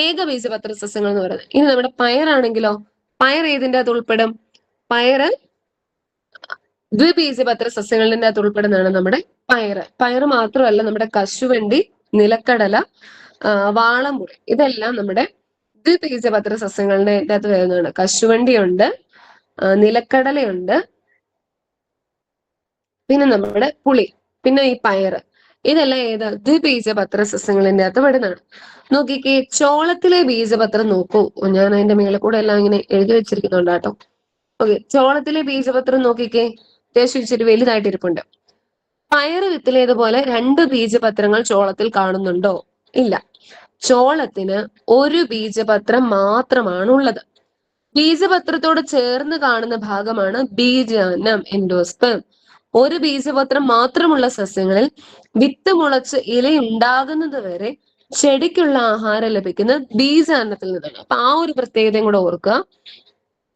ഏകബീജപത്ര സസ്യങ്ങൾ എന്ന് പറയുന്നത്. ഇനി നമ്മുടെ പയറാണെങ്കിലോ, പയർ ഏതിന്റെ അകത്ത് ഉൾപ്പെടും? പയറ് ദ്വിബീജപത്ര സസ്യങ്ങളുടെ അകത്ത് ഉൾപ്പെടുന്നതാണ് നമ്മുടെ പയറ് മാത്രമല്ല, നമ്മുടെ കശുവണ്ടി, നിലക്കടല, വാളംപുളി, ഇതെല്ലാം നമ്മുടെ ദ്വിബീജപത്ര സസ്യങ്ങളുടെ അകത്ത് വരുന്നതാണ്. കശുവണ്ടിയുണ്ട്, നിലക്കടലയുണ്ട്, പിന്നെ നമ്മുടെ പുളി, പിന്നെ ഈ പയറ്, ഇതെല്ലാം ഏതാ? ദ്വിബീജപത്ര സസ്യങ്ങളുടെ അകത്ത് വരുന്നതാണ്. നോക്കിക്കേ, ചോളത്തിലെ ബീജപത്രം നോക്കൂ. ഞാൻ അതിന്റെ മേലെ കൂടെ എല്ലാം ഇങ്ങനെ എഴുതി വെച്ചിരിക്കുന്നുണ്ട് കേട്ടോ. ഓക്കെ, ചോളത്തിലെ ബീജപത്രം നോക്കിക്കേ, അത്യാവശ്യം ഇച്ചിരി വലുതായിട്ട് ഇരിപ്പുണ്ട്. പയറ് വിത്തിലേതുപോലെ 2 ബീജപത്രങ്ങൾ ചോളത്തിൽ കാണുന്നുണ്ടോ? ഇല്ല. ചോളത്തിന് ഒരു ബീജപത്രം മാത്രമാണ് ഉള്ളത്. ബീജപത്രത്തോട് ചേർന്ന് കാണുന്ന ഭാഗമാണ് ബീജാന്നം, എൻഡോസ്പെം. ഒരു ബീജപത്രം മാത്രമുള്ള സസ്യങ്ങളിൽ വിത്ത് മുളച്ച് ഇലയുണ്ടാകുന്നത് വരെ ചെടിക്കുള്ള ആഹാരം ലഭിക്കുന്നത് ബീജാന്നത്തിൽ നിന്നാണ്. അപ്പൊ ആ ഒരു പ്രത്യേകതയും കൂടെ ഓർക്കുക.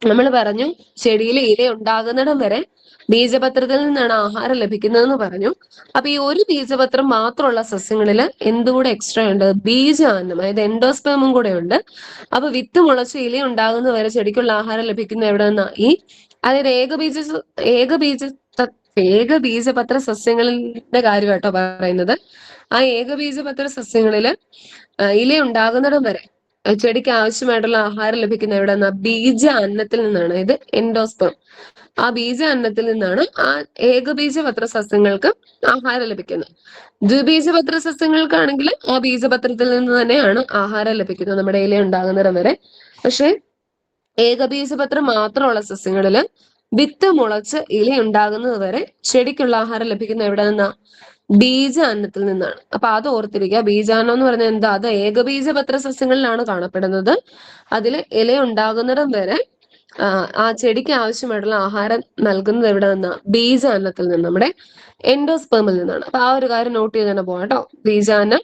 നമ്മൾ പറഞ്ഞു ചെടിയിൽ ഇല ഉണ്ടാകുന്നിടം വരെ ബീജപത്രത്തിൽ നിന്നാണ് ആഹാരം ലഭിക്കുന്നതെന്ന് പറഞ്ഞു. അപ്പൊ ഈ ഒരു ബീജപത്രം മാത്രമുള്ള സസ്യങ്ങളിൽ എന്തുകൂടെ എക്സ്ട്രാ ഉണ്ട്? ബീജാന്നം, അതായത് എൻഡോസ്പേമും കൂടെ ഉണ്ട്. അപ്പൊ വിത്ത് മുളച്ച് ഇല ഉണ്ടാകുന്ന വരെ ചെടിക്കുള്ള ആഹാരം ലഭിക്കുന്ന എവിടെ നിന്നാ? ഈ അതായത് ഏകബീജ ഏകബീജപത്ര സസ്യങ്ങളുടെ കാര്യം കേട്ടോ പറയുന്നത്. ആ ഏകബീജപത്ര സസ്യങ്ങളില് ഇല ഉണ്ടാകുന്നിടം വരെ ചെടിക്ക് ആവശ്യമായിട്ടുള്ള ആഹാരം ലഭിക്കുന്ന എവിടെ നിന്നാ? ബീജ അന്നത്തിൽ നിന്നാണ്. ഇത് എൻഡോസ്പേം. ആ ബീജ അന്നത്തിൽ നിന്നാണ് ആ ഏകബീജപത്ര സസ്യങ്ങൾക്ക് ആഹാരം ലഭിക്കുന്നത്. ദ്വിബീജപത്ര സസ്യങ്ങൾക്കാണെങ്കിൽ ആ ബീജപത്രത്തിൽ നിന്ന് തന്നെയാണ് ആഹാരം ലഭിക്കുന്നത് നമ്മുടെ ഇല ഉണ്ടാകുന്നിടം വരെ. പക്ഷെ ഏകബീജപത്രം മാത്രമുള്ള സസ്യങ്ങളില് വിത്ത് മുളച്ച് ഇല ഉണ്ടാകുന്നത് വരെ ചെടിക്കുള്ള ആഹാരം ലഭിക്കുന്ന എവിടെ നിന്നാ? ബീജ അന്നത്തിൽ നിന്നാണ്. അപ്പൊ അത് ഓർത്തിരിക്കുക. ബീജാന്നം എന്ന് പറഞ്ഞാൽ എന്താ? അത് ഏകബീജപത്ര സസ്യങ്ങളിലാണ് കാണപ്പെടുന്നത്. അതില് ഇല ഉണ്ടാകുന്നിടം വരെ ആ ചെടിക്ക് ആവശ്യമായിട്ടുള്ള ആഹാരം നൽകുന്നത് എവിടെ നിന്നാ? ബീജാന്നത്തിൽ നിന്ന്, നമ്മുടെ എൻഡോസ്പേമിൽ നിന്നാണ്. അപ്പൊ ആ ഒരു കാര്യം നോട്ട് ചെയ്ത് തന്നെ പോകാം കേട്ടോ. ബീജാന്നം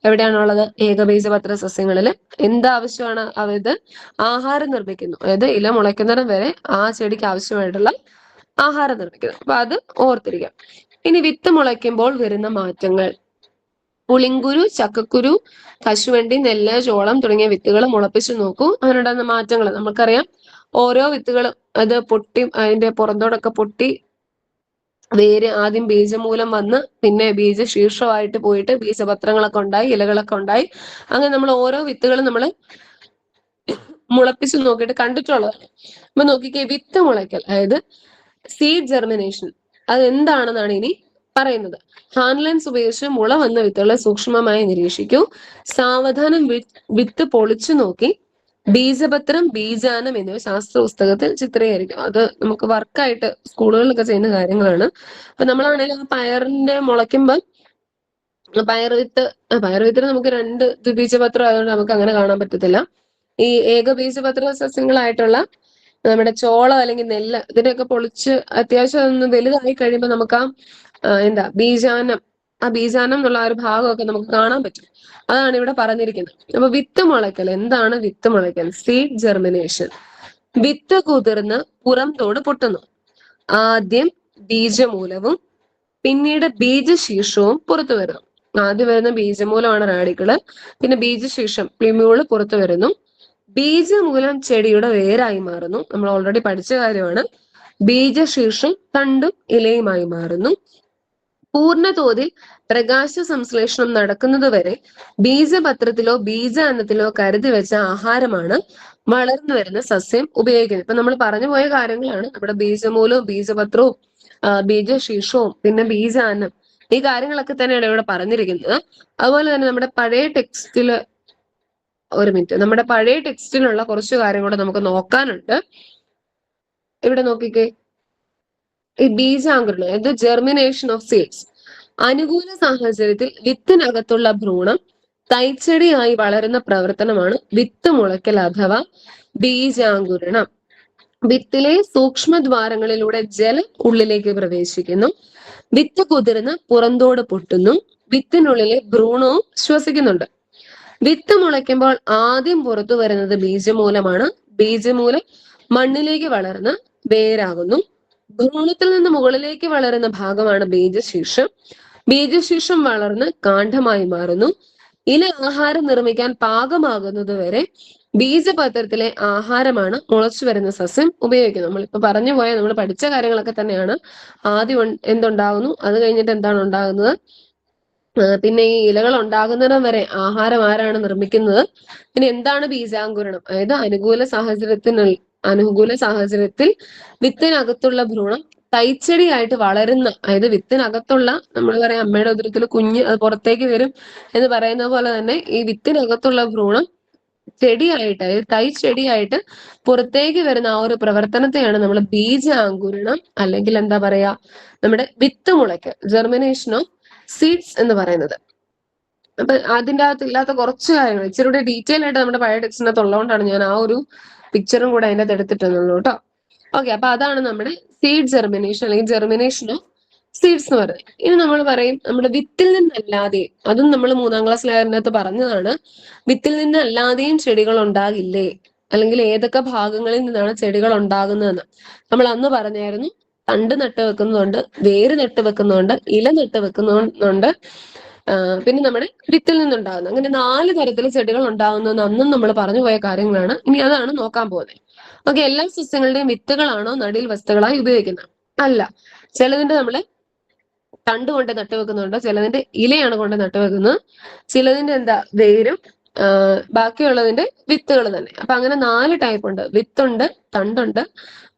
എവിടെയാണുള്ളത്? ഏകബീജപത്ര സസ്യങ്ങളില്. എന്താവശ്യമാണ്? ഇത് ആഹാരം നിർമ്മിക്കുന്നു. അതായത് ഇല മുളയ്ക്കുന്നിടം വരെ ആ ചെടിക്ക് ആവശ്യമായിട്ടുള്ള ആഹാരം നിർമ്മിക്കുന്നു. അപ്പൊ അത് ഓർത്തിരിക്കാം. ഇനി വിത്ത് മുളയ്ക്കുമ്പോൾ വരുന്ന മാറ്റങ്ങൾ. പുളിങ്കുരു, ചക്കക്കുരു, കശുവണ്ടി, നെല്ല്, ചോളം തുടങ്ങിയ വിത്തുകൾ മുളപ്പിച്ചു നോക്കൂ. അതിനുണ്ടാകുന്ന മാറ്റങ്ങൾ നമുക്കറിയാം. ഓരോ വിത്തുകളും അത് പൊട്ടി അതിന്റെ പുറന്തോടൊക്കെ പൊട്ടി വേര് ആദ്യം ബീജമൂലം വന്ന് പിന്നെ ബീജശീർഷമായിട്ട് പോയിട്ട് ബീജപത്രങ്ങളൊക്കെ ഉണ്ടായി, ഇലകളൊക്കെ ഉണ്ടായി. അങ്ങനെ നമ്മൾ ഓരോ വിത്തുകളും നമ്മൾ മുളപ്പിച്ച് നോക്കിയിട്ട് കണ്ടിട്ടുള്ളതാണ്. അപ്പൊ നോക്കിക്കേ, വിത്ത് മുളയ്ക്കൽ അതായത് സീഡ് ജെർമിനേഷൻ അത് എന്താണെന്നാണ് ഇനി പറയുന്നത്. ഹാൻഡ് ലെൻസ് ഉപയോഗിച്ച് മുള വന്ന വിത്തുകളെ സൂക്ഷ്മമായി നിരീക്ഷിക്കൂ. സാവധാനം വിത്ത് പൊളിച്ചു നോക്കി ബീജപത്രം, ബീജാനം എന്നിവ ശാസ്ത്ര പുസ്തകത്തിൽ ചിത്രീകരിക്കും. അത് നമുക്ക് വർക്കായിട്ട് സ്കൂളുകളിലൊക്കെ ചെയ്യുന്ന കാര്യങ്ങളാണ്. അപ്പൊ നമ്മളാണെങ്കിലും ആ പയറിന്റെ മുളയ്ക്കുമ്പോൾ പയറുവിത്തിന് നമുക്ക് 2 ദ്വിബീജപത്രം ആയതുകൊണ്ട് നമുക്ക് അങ്ങനെ കാണാൻ പറ്റത്തില്ല. ഈ ഏകബീജപത്ര സസ്യങ്ങളായിട്ടുള്ള നമ്മുടെ ചോളം അല്ലെങ്കിൽ നെല്ല് ഇതിനെയൊക്കെ പൊളിച്ച് അത്യാവശ്യം ഒന്ന് വലുതായി കഴിയുമ്പോൾ നമുക്ക് ബീജാനം, ആ ബീജാനം എന്നുള്ള ആ ഒരു ഭാഗമൊക്കെ നമുക്ക് കാണാൻ പറ്റും. അതാണ് ഇവിടെ പറഞ്ഞിരിക്കുന്നത്. അപ്പൊ വിത്ത് മുളയ്ക്കൽ. എന്താണ് വിത്ത് മുളയ്ക്കൽ? Seed germination. വിത്ത് കുതിർന്ന് പുറം തോട് പൊട്ടുന്നു. ആദ്യം ബീജമൂലവും പിന്നീട് ബീജശീർഷവും പുറത്തു വരുന്നു. ആദ്യം വരുന്ന ബീജമൂലമാണ് റാഡിക്കിള്, പിന്നെ ബീജശീർഷം പ്ലിമ്യൂള് പുറത്തു വരുന്നു. ബീജമൂലം ചെടിയുടെ വേരായി മാറുന്നു. നമ്മൾ ഓൾറെഡി പഠിച്ച കാര്യമാണ്. ബീജശീർഷം തണ്ടും ഇലയുമായി മാറുന്നു. പൂർണ്ണതോതിൽ പ്രകാശ സംശ്ലേഷണം നടക്കുന്നത് വരെ ബീജപത്രത്തിലോ ബീജാന്നത്തിലോ കരുതി വെച്ച ആഹാരമാണ് വളർന്നു വരുന്ന സസ്യം ഉപയോഗിക്കുന്നത്. ഇപ്പൊ നമ്മൾ പറഞ്ഞു പോയ കാര്യങ്ങളാണ്. നമ്മുടെ ബീജമൂലവും ബീജപത്രവും ബീജശീർഷവും പിന്നെ ബീജാന്നം, ഈ കാര്യങ്ങളൊക്കെ തന്നെയാണ് ഇവിടെ പറഞ്ഞിരിക്കുന്നത്. അതുപോലെ തന്നെ നമ്മുടെ പഴയ ടെക്സ്റ്റില് നമ്മുടെ പഴയ ടെക്സ്റ്റിലുള്ള കുറച്ച് കാര്യം കൂടെ നമുക്ക് നോക്കാനുണ്ട്. ഇവിടെ നോക്കിക്കേ, ഈ ബീജാങ്കരണം അതായത് ജെർമിനേഷൻ ഓഫ് സീഡ്സ്. അനുകൂല സാഹചര്യത്തിൽ വിത്തിനകത്തുള്ള ഭ്രൂണം തൈച്ചെടിയായി വളരുന്ന പ്രവർത്തനമാണ് വിത്ത് മുളയ്ക്കൽ അഥവാ ബീജാങ്കുരണം. വിത്തിലെ സൂക്ഷ്മദ്വാരങ്ങളിലൂടെ ജലം ഉള്ളിലേക്ക് പ്രവേശിക്കുന്നു. വിത്ത് കുതിർന്ന് പുറന്തോട് പൊട്ടുന്നു. വിത്തിനുള്ളിലെ ഭ്രൂണവും ശ്വസിക്കുന്നുണ്ട്. വിത്ത് മുളയ്ക്കുമ്പോൾ ആദ്യം പുറത്തു വരുന്നത് ബീജമൂലമാണ്. ബീജമൂലം മണ്ണിലേക്ക് വളർന്ന് വേരാകുന്നു. ഭ്രൂണത്തിൽ നിന്ന് മുകളിലേക്ക് വളരുന്ന ഭാഗമാണ് ബീജശീർഷം. ബീജശീർഷം വളർന്ന് കാണ്ഡമായി മാറുന്നു. ഇല ആഹാരം നിർമ്മിക്കാൻ പാകമാകുന്നത് വരെ ബീജപത്രത്തിലെ ആഹാരമാണ് മുളച്ചു വരുന്ന സസ്യം ഉപയോഗിക്കുന്നത്. നമ്മളിപ്പോ പറഞ്ഞു പോയ നമ്മൾ പഠിച്ച കാര്യങ്ങളൊക്കെ തന്നെയാണ്. ആദ്യം എന്തുണ്ടാകുന്നു, അത് കഴിഞ്ഞിട്ട് എന്താണ് ഉണ്ടാകുന്നത്, പിന്നെ ഈ ഇലകൾ ഉണ്ടാകുന്നിടം വരെ ആഹാരം ആരാണ് നിർമ്മിക്കുന്നത്, പിന്നെ എന്താണ് ബീജാങ്കുരണം, അതായത് അനുകൂല സാഹചര്യത്തിൽ വിത്തിനകത്തുള്ള ഭ്രൂണം തൈച്ചെടിയായിട്ട് വളരുന്ന, അതായത് വിത്തിനകത്തുള്ള നമ്മൾ പറയാം അമ്മയുടെ ഉദരത്തിൽ കുഞ്ഞ് അത് പുറത്തേക്ക് വരും എന്ന് പറയുന്ന പോലെ തന്നെ ഈ വിത്തിനകത്തുള്ള ഭ്രൂണം ചെടിയായിട്ട്, അതായത് തൈച്ചെടിയായിട്ട് പുറത്തേക്ക് വരുന്ന ആ ഒരു പ്രവർത്തനത്തെയാണ് നമ്മൾ ബീജാങ്കുരണം അല്ലെങ്കിൽ എന്താ പറയാ നമ്മുടെ വിത്ത് മുളയ്ക്കൽ, ജെർമിനേഷൻ ഓഫ് സീഡ്സ് എന്ന് പറയുന്നത്. അപ്പൊ അതിൻ്റെ അകത്ത് ഇല്ലാത്ത കുറച്ച് കാര്യങ്ങൾ ഇച്ചിരി കൂടെ ഡീറ്റെയിൽ ആയിട്ട് നമ്മുടെ പഴയ ടെക്സ്റ്റിനകത്ത് ഉള്ളതുകൊണ്ടാണ് ഞാൻ ആ ഒരു പിക്ചറും കൂടെ അതിൻ്റെ അകത്ത് എടുത്തിട്ടുള്ളൂ കേട്ടോ. ഓക്കെ, അപ്പൊ അതാണ് നമ്മുടെ സീഡ് ജെർമിനേഷൻ അല്ലെങ്കിൽ ജെർമിനേഷൻ ഓഫ് സീഡ്സ് എന്ന് പറയുന്നത്. ഇനി നമ്മൾ പറയും നമ്മുടെ വിത്തിൽ നിന്നല്ലാതെ, അതും നമ്മൾ 3ാം ക്ലാസ് ലെയറിനകത്ത് പറഞ്ഞതാണ്, വിത്തിൽ നിന്നല്ലാതെയും ചെടികൾ ഉണ്ടാകില്ലേ, അല്ലെങ്കിൽ ഏതൊക്കെ ഭാഗങ്ങളിൽ നിന്നാണ് ചെടികൾ ഉണ്ടാകുന്നതെന്ന് നമ്മൾ അന്ന് പറഞ്ഞായിരുന്നു. തണ്ട് നട്ട് വെക്കുന്നുണ്ട്, വേര് നട്ട് വെക്കുന്നുണ്ട്, ഇല നട്ട് വെക്കുന്നുണ്ട്, പിന്നെ നമ്മുടെ വിത്തിൽ നിന്നുണ്ടാകുന്നത്. അങ്ങനെ 4 തരത്തിൽ ചെടികൾ ഉണ്ടാകുന്നതെന്ന് അന്നും നമ്മൾ പറഞ്ഞു പോയ കാര്യങ്ങളാണ്. ഇനി അതാണ് നോക്കാൻ പോകുന്നത്. ഓക്കെ, എല്ലാ സസ്യങ്ങളുടെയും വിത്തുകളാണോ നടീൽ വസ്തുക്കളായി ഉപയോഗിക്കുന്നത്? അല്ല. ചിലതിന്റെ നമ്മള് തണ്ട് കൊണ്ട് നട്ടുവെക്കുന്നുണ്ട്, ചിലതിന്റെ ഇലയാണ് കൊണ്ട് നട്ടുവെക്കുന്നത്, ചിലതിന്റെ എന്താ വേരും, ബാക്കിയുള്ളതിന്റെ വിത്തുകൾ തന്നെ. അപ്പൊ അങ്ങനെ 4 ടൈപ്പ് ഉണ്ട്. വിത്തുണ്ട്, തണ്ടുണ്ട്,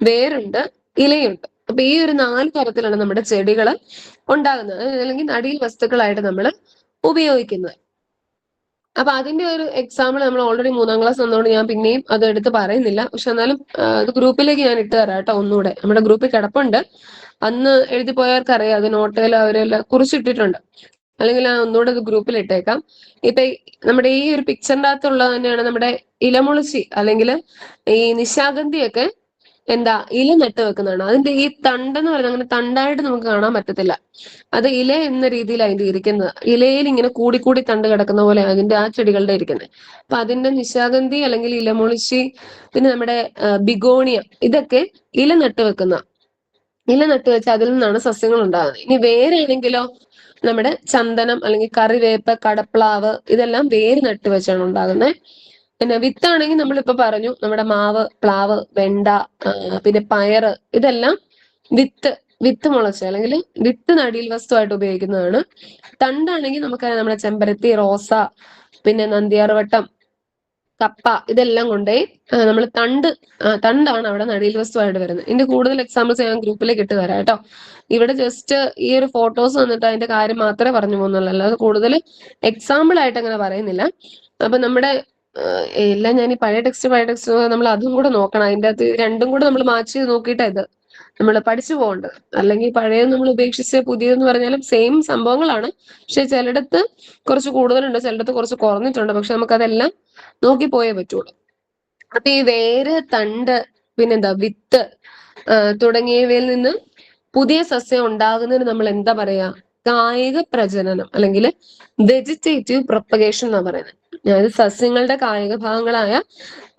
വേരുണ്ട്, ഇലയുണ്ട്. അപ്പൊ ഈ ഒരു 4 തരത്തിലാണ് നമ്മുടെ ചെടികൾ ഉണ്ടാകുന്നത്, അല്ലെങ്കിൽ നടീൽ വസ്തുക്കളായിട്ട് നമ്മൾ ഉപയോഗിക്കുന്നത്. അപ്പൊ അതിന്റെ ഒരു എക്സാമ്പിൾ നമ്മൾ ഓൾറെഡി 3ാം ക്ലാസ് വന്നതുകൊണ്ട് ഞാൻ പിന്നെയും അത് എടുത്ത് പറയുന്നില്ല. പക്ഷെ എന്നാലും അത് ഗ്രൂപ്പിലേക്ക് ഞാൻ ഇട്ട് തരാം കേട്ടോ. ഒന്നുകൂടെ നമ്മുടെ ഗ്രൂപ്പിൽ കിടപ്പുണ്ട്. അന്ന് എഴുതി പോയവർക്കറിയാം, അത് നോട്ടിൽ അവരെല്ലാം കുറിച്ചിട്ടിട്ടുണ്ട്. അല്ലെങ്കിൽ ഞാൻ ഒന്നുകൂടെ അത് ഗ്രൂപ്പിൽ ഇട്ടേക്കാം. ഇപ്പൊ നമ്മുടെ ഈ ഒരു പിക്ചറിന്റെ അകത്തുള്ളത് തന്നെയാണ് നമ്മുടെ ഇലമുളച്ചി അല്ലെങ്കിൽ ഈ നിശാഗന്ധിയൊക്കെ എന്താ ഇല നട്ട് വെക്കുന്നതാണ്. അതിന്റെ ഈ തണ്ടെന്ന് പറയുന്നത് അങ്ങനെ തണ്ടായിട്ട് നമുക്ക് കാണാൻ പറ്റത്തില്ല. അത് ഇല എന്ന രീതിയിൽ അതിന്റെ ഇരിക്കുന്നത്. ഇലയിൽ ഇങ്ങനെ കൂടിക്കൂടി തണ്ട് കിടക്കുന്ന പോലെ അതിന്റെ ആ ചെടികളുടെ ഇരിക്കുന്നത്. അപ്പൊ അതിന്റെ നിശാഗന്ധി അല്ലെങ്കിൽ ഇലമുളച്ചി, പിന്നെ നമ്മുടെ ബിഗോണിയ, ഇതൊക്കെ ഇല നട്ട് വെക്കുന്ന, ഇല നട്ട് വെച്ച് അതിൽ നിന്നാണ് സസ്യങ്ങൾ ഉണ്ടാകുന്നത്. ഇനി വേരാണെങ്കിലോ നമ്മുടെ ചന്ദനം അല്ലെങ്കിൽ കറിവേപ്പ്, കടപ്ലാവ്, ഇതെല്ലാം വേര് നട്ട് വെച്ചാണ് ഉണ്ടാകുന്നത്. പിന്നെ വിത്താണെങ്കിൽ നമ്മളിപ്പോ പറഞ്ഞു, നമ്മുടെ മാവ്, പ്ലാവ്, വെണ്ട, പിന്നെ പയറ്, ഇതെല്ലാം വിത്ത് മുളച്ച് അല്ലെങ്കിൽ വിത്ത് നടീൽ വസ്തുവായിട്ട് ഉപയോഗിക്കുന്നതാണ്. തണ്ടാണെങ്കിൽ നമുക്കറിയാം, നമ്മുടെ ചെമ്പരത്തി, റോസ, പിന്നെ നന്ദിയാർവട്ടം, കപ്പ, ഇതെല്ലാം കൊണ്ടുപോയി നമ്മൾ തണ്ടാണ് അവിടെ നടീൽ വസ്തുവായിട്ട് വരുന്നത്. ഇതിന്റെ കൂടുതൽ എക്സാമ്പിൾസ് ഞാൻ ഗ്രൂപ്പിലേക്ക് ഇട്ട് തരാം കേട്ടോ. ഇവിടെ ജസ്റ്റ് ഈ ഒരു ഫോട്ടോസ് വന്നിട്ട് അതിന്റെ കാര്യം മാത്രമേ പറഞ്ഞു പോകുന്നുള്ളൂ, അല്ലാതെ കൂടുതൽ എക്സാമ്പിൾ ആയിട്ട് അങ്ങനെ പറയുന്നില്ല. അപ്പൊ നമ്മുടെ എല്ലാം ഞാൻ ഈ പഴയ ടെക്സ്റ്റ് നമ്മൾ അതും കൂടെ നോക്കണം. അതിന്റെ അകത്ത് രണ്ടും കൂടെ നമ്മൾ മാച്ച് ചെയ്ത് നോക്കിയിട്ടാ ഇത് നമ്മൾ പഠിച്ചു പോകേണ്ടത്. അല്ലെങ്കിൽ പഴയത് നമ്മൾ ഉപേക്ഷിച്ച് പുതിയതെന്ന് പറഞ്ഞാലും സെയിം സംഭവങ്ങളാണ്, പക്ഷെ ചിലയിടത്ത് കുറച്ച് കൂടുതലുണ്ട്, ചിലയിടത്ത് കുറച്ച് കുറഞ്ഞിട്ടുണ്ട്. പക്ഷെ നമുക്കതെല്ലാം നോക്കി പോയേ പറ്റുള്ളൂ. അപ്പൊ ഈ വേര്, തണ്ട്, പിന്നെന്താ വിത്ത് തുടങ്ങിയവയിൽ നിന്ന് പുതിയ സസ്യം ഉണ്ടാകുന്നതിന് നമ്മൾ എന്താ പറയാ, കായിക പ്രജനനം അല്ലെങ്കിൽ വെജിറ്റേറ്റീവ് പ്രൊപ്പഗേഷൻ എന്നാ പറയുന്നത്. അതായത് സസ്യങ്ങളുടെ കായിക ഭാഗങ്ങളായ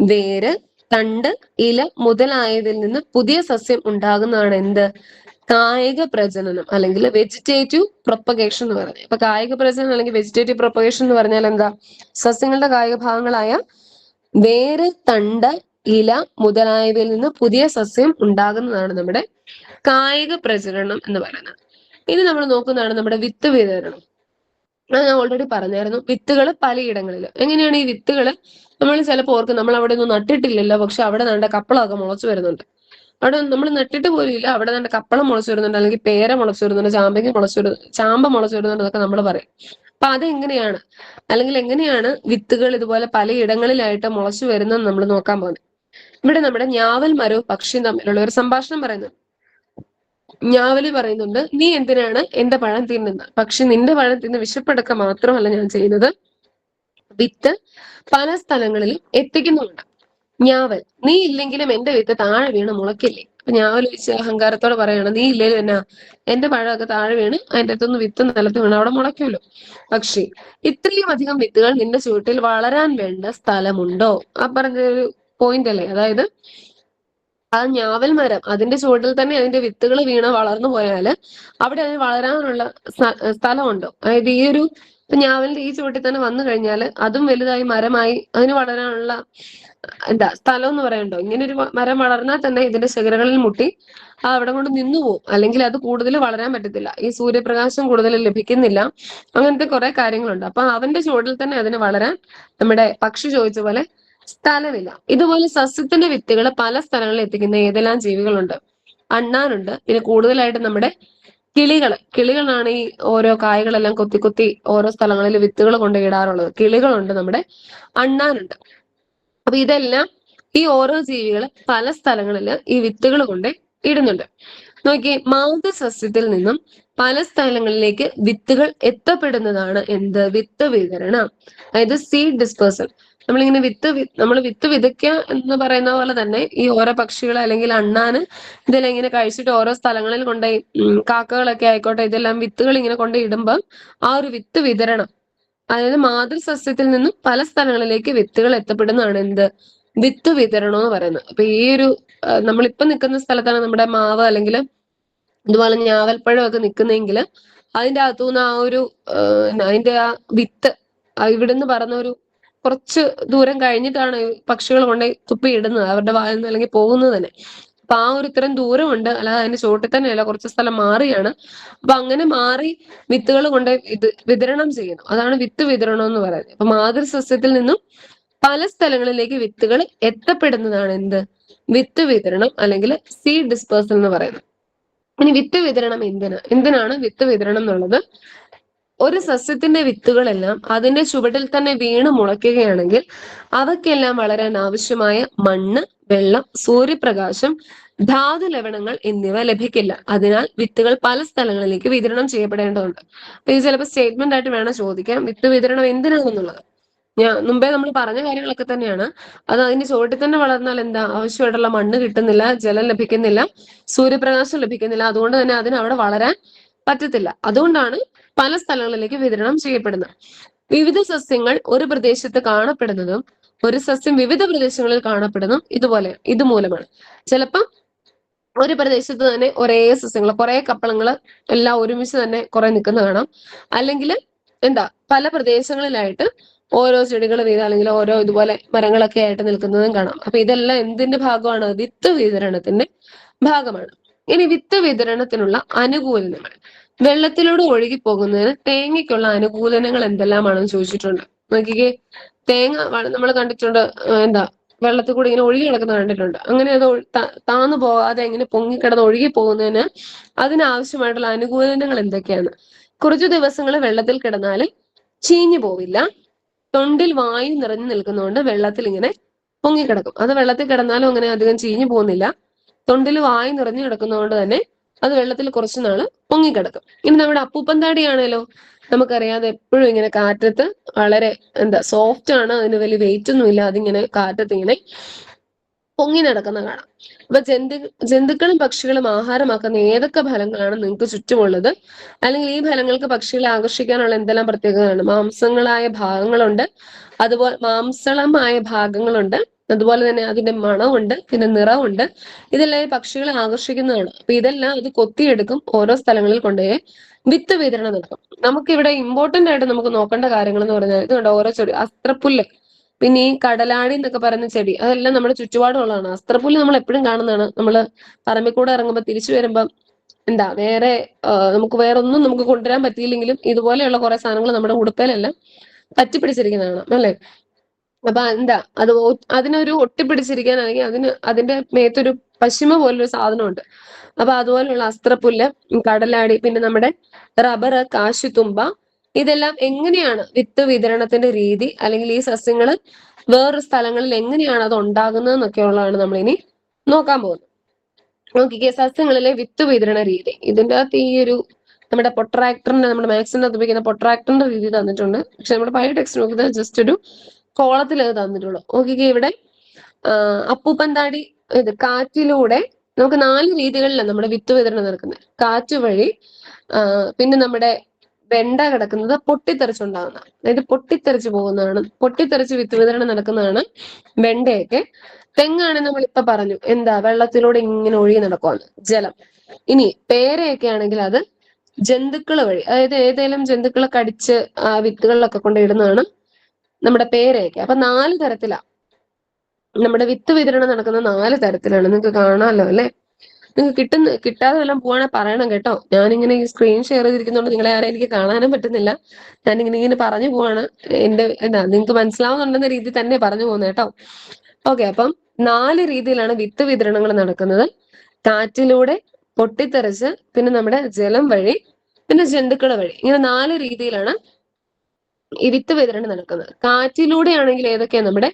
വേര്, തണ്ട്, ഇല മുതലായതിൽ നിന്ന് പുതിയ സസ്യം ഉണ്ടാകുന്നതാണ് എന്ത്, കായിക പ്രജനനം അല്ലെങ്കിൽ വെജിറ്റേറ്റീവ് പ്രൊപ്പഗേഷൻ എന്ന് പറയുന്നത്. അപ്പൊ കായിക പ്രജനനം അല്ലെങ്കിൽ വെജിറ്റേറ്റീവ് പ്രൊപ്പഗേഷൻ എന്ന് പറഞ്ഞാൽ എന്താ, സസ്യങ്ങളുടെ കായിക ഭാഗങ്ങളായ വേര്, തണ്ട്, ഇല മുതലായവയിൽ നിന്ന് പുതിയ സസ്യം ഉണ്ടാകുന്നതാണ് നമ്മുടെ കായിക പ്രജനനം എന്ന് പറയുന്നത്. ഇനി നമ്മൾ നോക്കുന്നതാണ് നമ്മുടെ വിത്ത് വിതരണം. അത് ഞാൻ ഓൾറെഡി പറഞ്ഞായിരുന്നു. വിത്തുകൾ പലയിടങ്ങളിൽ. എങ്ങനെയാണ് ഈ വിത്തുകൾ, നമ്മൾ ചിലപ്പോൾ ഓർക്കും നമ്മൾ അവിടെ ഒന്നും നട്ടിട്ടില്ലല്ലോ, പക്ഷെ അവിടെ നല്ല കപ്പളമൊക്കെ മുളച്ചു വരുന്നുണ്ട്. അവിടെ നമ്മൾ നട്ടിട്ട് പോലും ഇല്ല, അവിടെ നല്ല കപ്പളം മുളച്ചു വരുന്നുണ്ട്, അല്ലെങ്കിൽ പേര മുളച്ചു വരുന്നുണ്ട്, ചാമ്പ മുളച്ചു വരുന്നുണ്ട് എന്നൊക്കെ നമ്മൾ പറയും. അപ്പൊ അതെങ്ങനെയാണ്, അല്ലെങ്കിൽ എങ്ങനെയാണ് വിത്തുകൾ ഇതുപോലെ പലയിടങ്ങളിലായിട്ട് മുളച്ചു വരുന്നതെന്ന് നമ്മൾ നോക്കാൻ പോകുന്നത്. ഇവിടെ നമ്മുടെ ഞാവൽ മരവും പക്ഷിയും തമ്മിലുള്ള ഒരു സംഭാഷണം പറയുന്നത്. ഞാവല് പറയുന്നുണ്ട്, നീ എന്തിനാണ് എന്റെ പഴം തിന്നുന്നത്? പക്ഷെ നിന്റെ പഴം തിന്ന് വിശപ്പെടുക്ക മാത്രമല്ല ഞാൻ ചെയ്യുന്നത്, വിത്ത് പല സ്ഥലങ്ങളിലും എത്തിക്കുന്നുണ്ട്. ഞാവൽ, നീ ഇല്ലെങ്കിലും എന്റെ വിത്ത് താഴെ വീണ് മുളക്കില്ലേ? അപ്പൊ ഞാവൽ വെച്ച് അഹങ്കാരത്തോടെ പറയണം, നീ ഇല്ലേലും എന്നാ, എന്റെ പഴമൊക്കെ താഴെ വീണ് അതിന്റെ അടുത്തൊന്ന് വിത്ത് നിലത്ത് വീണ് അവിടെ മുളയ്ക്കുമല്ലോ. പക്ഷേ ഇത്രയും അധികം വിത്തുകൾ നിന്റെ ചുവട്ടിൽ വളരാൻ വേണ്ട സ്ഥലമുണ്ടോ? ആ പറഞ്ഞൊരു പോയിന്റ് അല്ലേ. അതായത് ആ ഞാവൽ മരം, അതിന്റെ ചുവട്ടിൽ തന്നെ അതിന്റെ വിത്തുകൾ വീണ് വളർന്നു പോയാല് അവിടെ അതിന് വളരാനുള്ള സ്ഥലമുണ്ടോ? അതായത് ഈ ഒരു ഞാവലിന്റെ ഈ ചുവട്ടിൽ തന്നെ വന്നു കഴിഞ്ഞാൽ അതും വലുതായി മരമായി അതിന് വളരാനുള്ള എന്താ സ്ഥലം എന്ന് പറയണ്ടോ? ഇങ്ങനെ ഒരു മരം വളർന്നാൽ തന്നെ ഇതിന്റെ ശിഖരങ്ങളിൽ മുട്ടി അവിടെ കൊണ്ട് നിന്നു പോകും, അല്ലെങ്കിൽ അത് കൂടുതൽ വളരാൻ പറ്റത്തില്ല, ഈ സൂര്യപ്രകാശം കൂടുതൽ ലഭിക്കുന്നില്ല, അങ്ങനത്തെ കുറെ കാര്യങ്ങളുണ്ട്. അപ്പൊ അവന്റെ ചുവട്ടിൽ തന്നെ അതിന് വളരാൻ നമ്മുടെ പക്ഷി ചോദിച്ച പോലെ സ്ഥലമില്ല. ഇതുപോലെ സസ്യത്തിന്റെ വിത്തുകൾ പല സ്ഥലങ്ങളിൽ എത്തിക്കുന്ന ഏതെല്ലാം ജീവികളുണ്ട്? അണ്ണാനുണ്ട്, പിന്നെ കൂടുതലായിട്ട് നമ്മുടെ കിളികളാണ് ഈ ഓരോ കായകളെല്ലാം കൊത്തി കൊത്തി ഓരോ സ്ഥലങ്ങളിൽ വിത്തുകൾ കൊണ്ട് ഇടാറുള്ളത്. കിളികളുണ്ട്, നമ്മുടെ അണ്ണാനുണ്ട്. അപ്പൊ ഇതെല്ലാം ഈ ഓരോ ജീവികൾ പല സ്ഥലങ്ങളിൽ ഈ വിത്തുകൾ കൊണ്ട് ഇടുന്നുണ്ട്. നോക്കിയേ, മാതൃസസ്യത്തിൽ നിന്നും പല സ്ഥലങ്ങളിലേക്ക് വിത്തുകൾ എത്തപ്പെടുന്നതാണ് എന്ത്, വിത്ത് വിതരണം. അതായത് സീഡ് ഡിസ്പേഴ്സൽ. നമ്മളിങ്ങനെ നമ്മൾ വിത്ത് വിതയ്ക്കുക എന്ന് പറയുന്ന പോലെ തന്നെ ഈ ഓരോ പക്ഷികൾ അല്ലെങ്കിൽ അണ്ണാന് ഇതെല്ലാം ഇങ്ങനെ കഴിച്ചിട്ട് ഓരോ സ്ഥലങ്ങളിൽ കൊണ്ടുപോയി, കാക്കകളൊക്കെ ആയിക്കോട്ടെ, ഇതെല്ലാം വിത്തുകൾ ഇങ്ങനെ കൊണ്ടുപോയി ഇടുമ്പോൾ ആ ഒരു വിത്ത് വിതരണം, അതായത് മാതൃസസ്യത്തിൽ നിന്നും പല സ്ഥലങ്ങളിലേക്ക് വിത്തുകൾ എത്തപ്പെടുന്നതാണ് എന്ത്, വിത്ത് വിതരണം എന്ന് പറയുന്നത്. അപ്പൊ ഈ ഒരു നമ്മളിപ്പോ നിൽക്കുന്ന സ്ഥലത്താണ് നമ്മുടെ മാവ് അല്ലെങ്കിൽ ഇതുപോലെ ഞാവൽപ്പഴം ഒക്കെ നിൽക്കുന്നെങ്കിൽ അതിന്റെ അകത്തുനിന്ന് ആ ഒരു അതിന്റെ ആ വിത്ത് ഇവിടുന്ന് പറഞ്ഞ ഒരു കുറച്ച് ദൂരം കഴിഞ്ഞിട്ടാണ് പക്ഷികൾ കൊണ്ടുപോയി തുപ്പി ഇടുന്നത് അവരുടെ വായിൽ നിന്ന്, അല്ലെങ്കിൽ പോകുന്നത് തന്നെ. അപ്പൊ ആ ഒരു ഇത്രയും ദൂരമുണ്ട്, അല്ലാതെ അതിന്റെ ചോട്ടിൽ തന്നെയല്ല, കുറച്ച് സ്ഥലം മാറിയാണ്. അപ്പൊ അങ്ങനെ മാറി വിത്തുകൾ കൊണ്ട് ഇത് വിതരണം ചെയ്യുന്നു. അതാണ് വിത്ത് വിതരണം എന്ന് പറയുന്നത്. അപ്പൊ മാതൃസസ്യത്തിൽ നിന്നും പല സ്ഥലങ്ങളിലേക്ക് വിത്തുകൾ എത്തപ്പെടുന്നതാണ് എന്ത്, വിത്ത് വിതരണം അല്ലെങ്കിൽ സീഡ് ഡിസ്പേഴ്സൽ എന്ന് പറയുന്നത്. ഇനി വിത്ത് വിതരണം എന്തിനാണ് വിത്ത് വിതരണം എന്നുള്ളത്? ഒരു സസ്യത്തിന്റെ വിത്തുകളെല്ലാം അതിന്റെ ചുവട്ടിൽ തന്നെ വീണ് മുളയ്ക്കുകയാണെങ്കിൽ അവയ്ക്കെല്ലാം വളരാൻ ആവശ്യമായ മണ്ണ്, വെള്ളം, സൂര്യപ്രകാശം, ധാതു ലവണങ്ങൾ എന്നിവ ലഭിക്കില്ല. അതിനാൽ വിത്തുകൾ പല സ്ഥലങ്ങളിലേക്ക് വിതരണം ചെയ്യപ്പെടേണ്ടതുണ്ട്. അപ്പൊ ഇത് ചിലപ്പോൾ സ്റ്റേറ്റ്മെന്റ് ആയിട്ട് വേണം ചോദിക്കാം, വിത്ത് വിതരണം എന്തിനാണെന്നുള്ളത്. മുമ്പേ നമ്മൾ പറഞ്ഞ കാര്യങ്ങളൊക്കെ തന്നെയാണ്. അത് അതിന്റെ ചുവട്ടിൽ തന്നെ വളർന്നാൽ എന്താ, ആവശ്യമായിട്ടുള്ള മണ്ണ് കിട്ടുന്നില്ല, ജലം ലഭിക്കുന്നില്ല, സൂര്യപ്രകാശം ലഭിക്കുന്നില്ല, അതുകൊണ്ട് തന്നെ അതിന് അവിടെ വളരാൻ പറ്റത്തില്ല. അതുകൊണ്ടാണ് പല സ്ഥലങ്ങളിലേക്ക് വിതരണം ചെയ്യപ്പെടുന്നത്. വിവിധ സസ്യങ്ങൾ ഒരു പ്രദേശത്ത് കാണപ്പെടുന്നതും ഒരു സസ്യം വിവിധ പ്രദേശങ്ങളിൽ കാണപ്പെടുന്നതും ഇതുമൂലമാണ്. ചിലപ്പം ഒരു പ്രദേശത്ത് തന്നെ ഒരേ സസ്യങ്ങൾ, കുറെ കപ്പളങ്ങൾ എല്ലാം ഒരുമിച്ച് തന്നെ കുറെ നിൽക്കുന്ന കാണാം. അല്ലെങ്കിൽ എന്താ, പല പ്രദേശങ്ങളിലായിട്ട് ഓരോ ചെടികൾ വീതം അല്ലെങ്കിൽ ഓരോ ഇതുപോലെ മരങ്ങളൊക്കെ ആയിട്ട് നിൽക്കുന്നതും കാണാം. അപ്പൊ ഇതെല്ലാം എന്തിന്റെ ഭാഗമാണ്? വിത്ത് വിതരണത്തിന്റെ ഭാഗമാണ്. ഇനി വിത്ത് വിതരണത്തിനുള്ള അനുകൂലനങ്ങൾ. വെള്ളത്തിലൂടെ ഒഴുകി പോകുന്നതിന് തേങ്ങയ്ക്കുള്ള അനുകൂലനങ്ങൾ എന്തെല്ലാമാണെന്ന് ചോദിച്ചിട്ടുണ്ട്. നോക്കിക്കേ, തേങ്ങ നമ്മൾ കണ്ടിട്ടുണ്ട്, എന്താ, വെള്ളത്തിൽ കൂടി ഇങ്ങനെ ഒഴുകി കിടക്കുന്നത് കണ്ടിട്ടുണ്ട്. അങ്ങനെ അത് താന്നു പോകാതെ ഇങ്ങനെ പൊങ്ങിക്കിടന്ന് ഒഴുകി പോകുന്നതിന് അതിനാവശ്യമായിട്ടുള്ള അനുകൂലനങ്ങൾ എന്തൊക്കെയാണ്? കുറച്ചു ദിവസങ്ങൾ വെള്ളത്തിൽ കിടന്നാൽ ചീഞ്ഞു പോവില്ല. തൊണ്ടിൽ വായു നിറഞ്ഞു നിൽക്കുന്നതുകൊണ്ട് വെള്ളത്തിൽ ഇങ്ങനെ പൊങ്ങിക്കിടക്കും. അത് വെള്ളത്തിൽ കിടന്നാലും അങ്ങനെ അധികം ചീഞ്ഞു പോകുന്നില്ല. തൊണ്ടിൽ വായു നിറഞ്ഞു കിടക്കുന്നതുകൊണ്ട് തന്നെ അത് വെള്ളത്തിൽ കുറച്ചു നാള് പൊങ്ങിക്കിടക്കും. ഇനി നമ്മുടെ അപ്പൂപ്പൻ താടിയാണേലോ, നമുക്കറിയാതെ എപ്പോഴും ഇങ്ങനെ കാറ്റത്ത് വളരെ സോഫ്റ്റ് ആണ്, അതിന് വലിയ വെയിറ്റ് ഒന്നും ഇല്ല, അതിങ്ങനെ കാറ്റത്ത് ഇങ്ങനെ പൊങ്ങി നടക്കുന്ന കാണാം. അപ്പൊ ജന്തുക്കളും പക്ഷികളും ആഹാരമാക്കുന്ന ഏതൊക്കെ ഫലങ്ങളാണ് നിങ്ങൾക്ക് ചുറ്റുമുള്ളത്? അല്ലെങ്കിൽ ഈ ഫലങ്ങൾക്ക് പക്ഷികളെ ആകർഷിക്കാനുള്ള എന്തെല്ലാം പ്രത്യേകതയാണ്? മാംസങ്ങളായ ഭാഗങ്ങളുണ്ട്, അതുപോലെ മാംസളമായ ഭാഗങ്ങളുണ്ട്, അതുപോലെ തന്നെ അതിന്റെ മണമുണ്ട്, പിന്നെ നിറമുണ്ട്. ഇതെല്ലാം പക്ഷികളെ ആകർഷിക്കുന്നതാണ്. അപ്പൊ ഇതെല്ലാം അത് കൊത്തിയെടുക്കും, ഓരോ സ്ഥലങ്ങളിൽ കൊണ്ടുപോയി വിത്ത് വിതരണം നടക്കും. നമുക്കിവിടെ ഇമ്പോർട്ടന്റ് ആയിട്ട് നമുക്ക് നോക്കേണ്ട കാര്യങ്ങൾ എന്ന് പറഞ്ഞാൽ ഇത് കണ്ടോ, ഓരോ ചെടി, അസ്ത്രപ്പുല്ല്, പിന്നെ ഈ കടലാടി എന്നൊക്കെ പറയുന്ന ചെടി, അതെല്ലാം നമ്മുടെ ചുറ്റുപാടുള്ളതാണ്. അസ്ത്രപ്പുല്ല് നമ്മൾ എപ്പോഴും കാണുന്നതാണ്. നമ്മൾ പറമ്പിൽ കൂടെ ഇറങ്ങുമ്പോൾ തിരിച്ചു വരുമ്പം വേറെ നമുക്ക് വേറെ ഒന്നും നമുക്ക് കൊണ്ടുവരാൻ പറ്റിയില്ലെങ്കിലും ഇതുപോലെയുള്ള കുറെ സാധനങ്ങൾ നമ്മുടെ ഉടുപ്പയിലെല്ലാം പറ്റിപ്പിടിച്ചിരിക്കുന്നതാണ് അല്ലെ. അപ്പൊ അത് അതിനൊരു ഒട്ടിപ്പിടിച്ചിരിക്കാൻ, അല്ലെങ്കിൽ അതിന്റെ മേത്തൊരു പശിമ പോലൊരു സാധനമുണ്ട്. അപ്പൊ അതുപോലെയുള്ള അസ്ത്രപ്പുല്ല്, കടലാടി, പിന്നെ നമ്മുടെ റബ്ബർ, കാശിത്തുമ്പ, ഇതെല്ലാം എങ്ങനെയാണ് വിത്ത് വിതരണത്തിന്റെ രീതി, അല്ലെങ്കിൽ ഈ സസ്യങ്ങൾ വേറൊരു സ്ഥലങ്ങളിൽ എങ്ങനെയാണ് അത് ഉണ്ടാകുന്നത് എന്നൊക്കെ ഉള്ളതാണ് നമ്മൾ ഇനി നോക്കാൻ പോകുന്നത്. നോക്കിക്കേ, സസ്യങ്ങളിലെ വിത്ത് വിതരണ രീതി. ഇതിന്റെ അകത്ത് ഈ ഒരു നമ്മുടെ നമ്മുടെ മാത്സിന്റെ അകത്ത് ഉപയോഗിക്കുന്ന പൊട്രാക്ടറിന്റെ രീതി തന്നിട്ടുണ്ട്. പക്ഷെ നമ്മുടെ പഴയ ടെക്സ്റ്റ് നോക്കുന്നത് ജസ്റ്റ് ഒരു കോളത്തിൽ അത് തന്നിട്ടുള്ളൂ. നോക്കിക്കേ, ഇവിടെ അപ്പൂപ്പൻ താടി, കാറ്റിലൂടെ നമുക്ക് 4 രീതികളിലാണ് നമ്മുടെ വിത്ത് വിതരണം നടക്കുന്നത്. കാറ്റ് വഴി, പിന്നെ നമ്മുടെ വെണ്ട കിടക്കുന്നത് പൊട്ടിത്തെറിച്ചുണ്ടാകുന്ന, അതായത് പൊട്ടിത്തെറിച്ച് പോകുന്നതാണ്, പൊട്ടിത്തെറിച്ച് വിത്ത് വിതരണം നടക്കുന്നതാണ് വെണ്ടയൊക്കെ. തെങ്ങാണ് നമ്മളിപ്പൊ പറഞ്ഞു, വെള്ളത്തിലൂടെ ഇങ്ങനെ ഒഴുകി നടക്കുവാണ്, ജലം. ഇനി പേരയൊക്കെ ആണെങ്കിൽ അത് ജന്തുക്കൾ വഴി, അതായത് ഏതെങ്കിലും ജന്തുക്കളെ കടിച്ച് ആ വിത്തുകളിലൊക്കെ കൊണ്ടിടുന്നതാണ് നമ്മുടെ പേരയൊക്കെ. അപ്പൊ 4 തരത്തിലാ നമ്മുടെ വിത്ത് വിതരണം നടക്കുന്ന, 4 തരത്തിലാണ്. നിങ്ങൾക്ക് കാണാമല്ലോ അല്ലെ? നിങ്ങൾക്ക് കിട്ടാതെ വല്ലതും പോവാണെങ്കിൽ പറയണം കേട്ടോ. ഞാനിങ്ങനെ ഈ സ്ക്രീൻ ഷെയർ ചെയ്തിരിക്കുന്നതുകൊണ്ട് നിങ്ങളെ ആരും എനിക്ക് കാണാനും പറ്റുന്നില്ല. ഞാനിങ്ങനെ പറഞ്ഞു പോവാണ്. നിങ്ങൾക്ക് മനസ്സിലാവുന്നുണ്ടെന്ന രീതി തന്നെ പറഞ്ഞു പോകുന്നത് കേട്ടോ. ഓക്കെ, അപ്പം 4 രീതിയിലാണ് വിത്ത് വിതരണങ്ങൾ നടക്കുന്നത്. കാറ്റിലൂടെ, പൊട്ടിത്തെറിച്ച്, പിന്നെ നമ്മുടെ ജലം വഴി, പിന്നെ ജന്തുക്കൾ വഴി. ഇങ്ങനെ 4 രീതിയിലാണ് ഈ വിത്ത് വിതരണം നടക്കുന്നത്. കാറ്റിലൂടെ ആണെങ്കിൽ ഏതൊക്കെയാ? നമ്മുടെ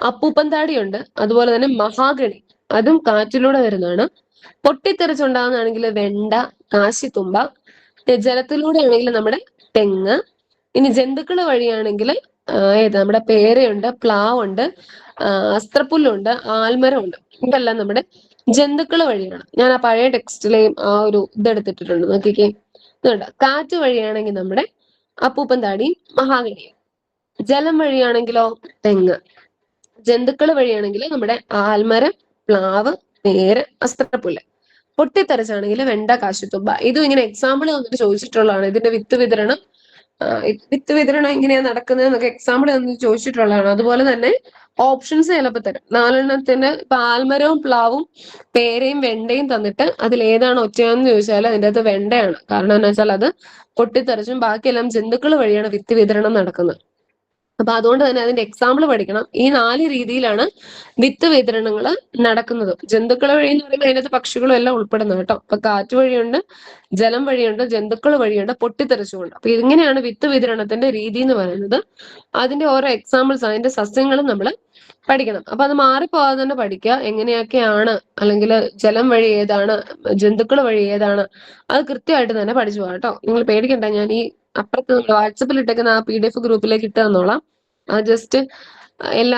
അപ്പൂപ്പൻ താടിയുണ്ട്, അതുപോലെ തന്നെ മഹാഗണി, അതും കാറ്റിലൂടെ വരുന്നതാണ്. പൊട്ടിത്തെറിച്ചുണ്ടാകുന്നതാണെങ്കിൽ വെണ്ട, കാശിത്തുമ്പ. ജലത്തിലൂടെ ആണെങ്കിൽ നമ്മുടെ തെങ്ങ്. ഇനി ജന്തുക്കൾ വഴിയാണെങ്കിൽ നമ്മുടെ പേരയുണ്ട്, പ്ലാവുണ്ട്, അസ്ത്രപ്പുല്ലുണ്ട്, ആൽമരമുണ്ട്. ഇതെല്ലാം നമ്മുടെ ജന്തുക്കൾ വഴിയാണ്. ഞാൻ ആ പഴയ ടെക്സ്റ്റിലെയും ആ ഒരു ഇതെടുത്തിട്ടുണ്ട്, നോക്കിക്കേ. ഇതുണ്ട്. കാറ്റ് വഴിയാണെങ്കിൽ നമ്മുടെ അപ്പൂപ്പൻ താടിയും മഹാഗണിയും. ജലം വഴിയാണെങ്കിലോ തെങ്ങ്. ജന്തുക്കൾ വഴിയാണെങ്കിൽ നമ്മുടെ ആൽമരം, പ്ലാവ്, പേര്, അസ്ത്രപ്പുല്ല്. പൊട്ടിത്തെറിച്ചാണെങ്കിൽ വെണ്ട, കാശിത്തുമ്പ. ഇതും ഇങ്ങനെ എക്സാമ്പിൾ തന്നിട്ട് ചോദിച്ചിട്ടുള്ളതാണ്. ഇതിന്റെ വിത്ത് വിതരണം വിത്ത് വിതരണം എങ്ങനെയാ നടക്കുന്നതെന്നൊക്കെ എക്സാമ്പിൾ എന്ന് ചോദിച്ചിട്ടുള്ളതാണ്. അതുപോലെ തന്നെ ഓപ്ഷൻസ് ചിലപ്പോൾ തരും. 4 ഇപ്പൊ ആൽമരവും പ്ലാവും പേരയും വെണ്ടയും തന്നിട്ട് അതിൽ ഏതാണ് ഒറ്റയെന്ന് ചോദിച്ചാൽ അതിൻ്റെ അകത്ത് വെണ്ടയാണ്. കാരണം എന്താ വെച്ചാൽ അത് പൊട്ടിത്തെറിച്ചും ബാക്കിയെല്ലാം ജന്തുക്കൾ വഴിയാണ് വിത്ത് വിതരണം നടക്കുന്നത്. അപ്പൊ അതുകൊണ്ട് തന്നെ അതിന്റെ എക്സാമ്പിൾ പഠിക്കണം. ഈ 4 രീതിയിലാണ് വിത്ത് വിതരണങ്ങൾ നടക്കുന്നത്. ജന്തുക്കൾ വഴി എന്ന് പറയുമ്പോൾ അതിനകത്ത് പക്ഷികളും എല്ലാം ഉൾപ്പെടുന്നു കേട്ടോ. അപ്പൊ കാറ്റ് വഴിയുണ്ട്, ജലം വഴിയുണ്ട്, ജന്തുക്കൾ വഴിയുണ്ട്, പൊട്ടിത്തെറിച്ചുകൊണ്ട്. അപ്പൊ ഇങ്ങനെയാണ് വിത്ത് വിതരണത്തിന്റെ രീതി എന്ന് പറയുന്നത്. അതിന്റെ ഓരോ എക്സാമ്പിൾസ്, അതിന്റെ സസ്യങ്ങളും നമ്മൾ പഠിക്കണം. അപ്പൊ അത് മാറിപ്പോകാതെ തന്നെ പഠിക്കുക. എങ്ങനെയൊക്കെയാണ്, അല്ലെങ്കിൽ ജലം വഴി ഏതാണ്, ജന്തുക്കൾ വഴി ഏതാണ്, അത് കൃത്യമായിട്ട് തന്നെ പഠിച്ചു പോകാം കേട്ടോ. നിങ്ങൾ പേടിക്കണ്ട, ഞാൻ ഈ അപ്പുറത്ത് വാട്സപ്പിൽ ഇട്ടേക്കുന്ന ആ PDF ഗ്രൂപ്പിലേക്ക് ഇട്ട് തന്നോളാം. ജസ്റ്റ്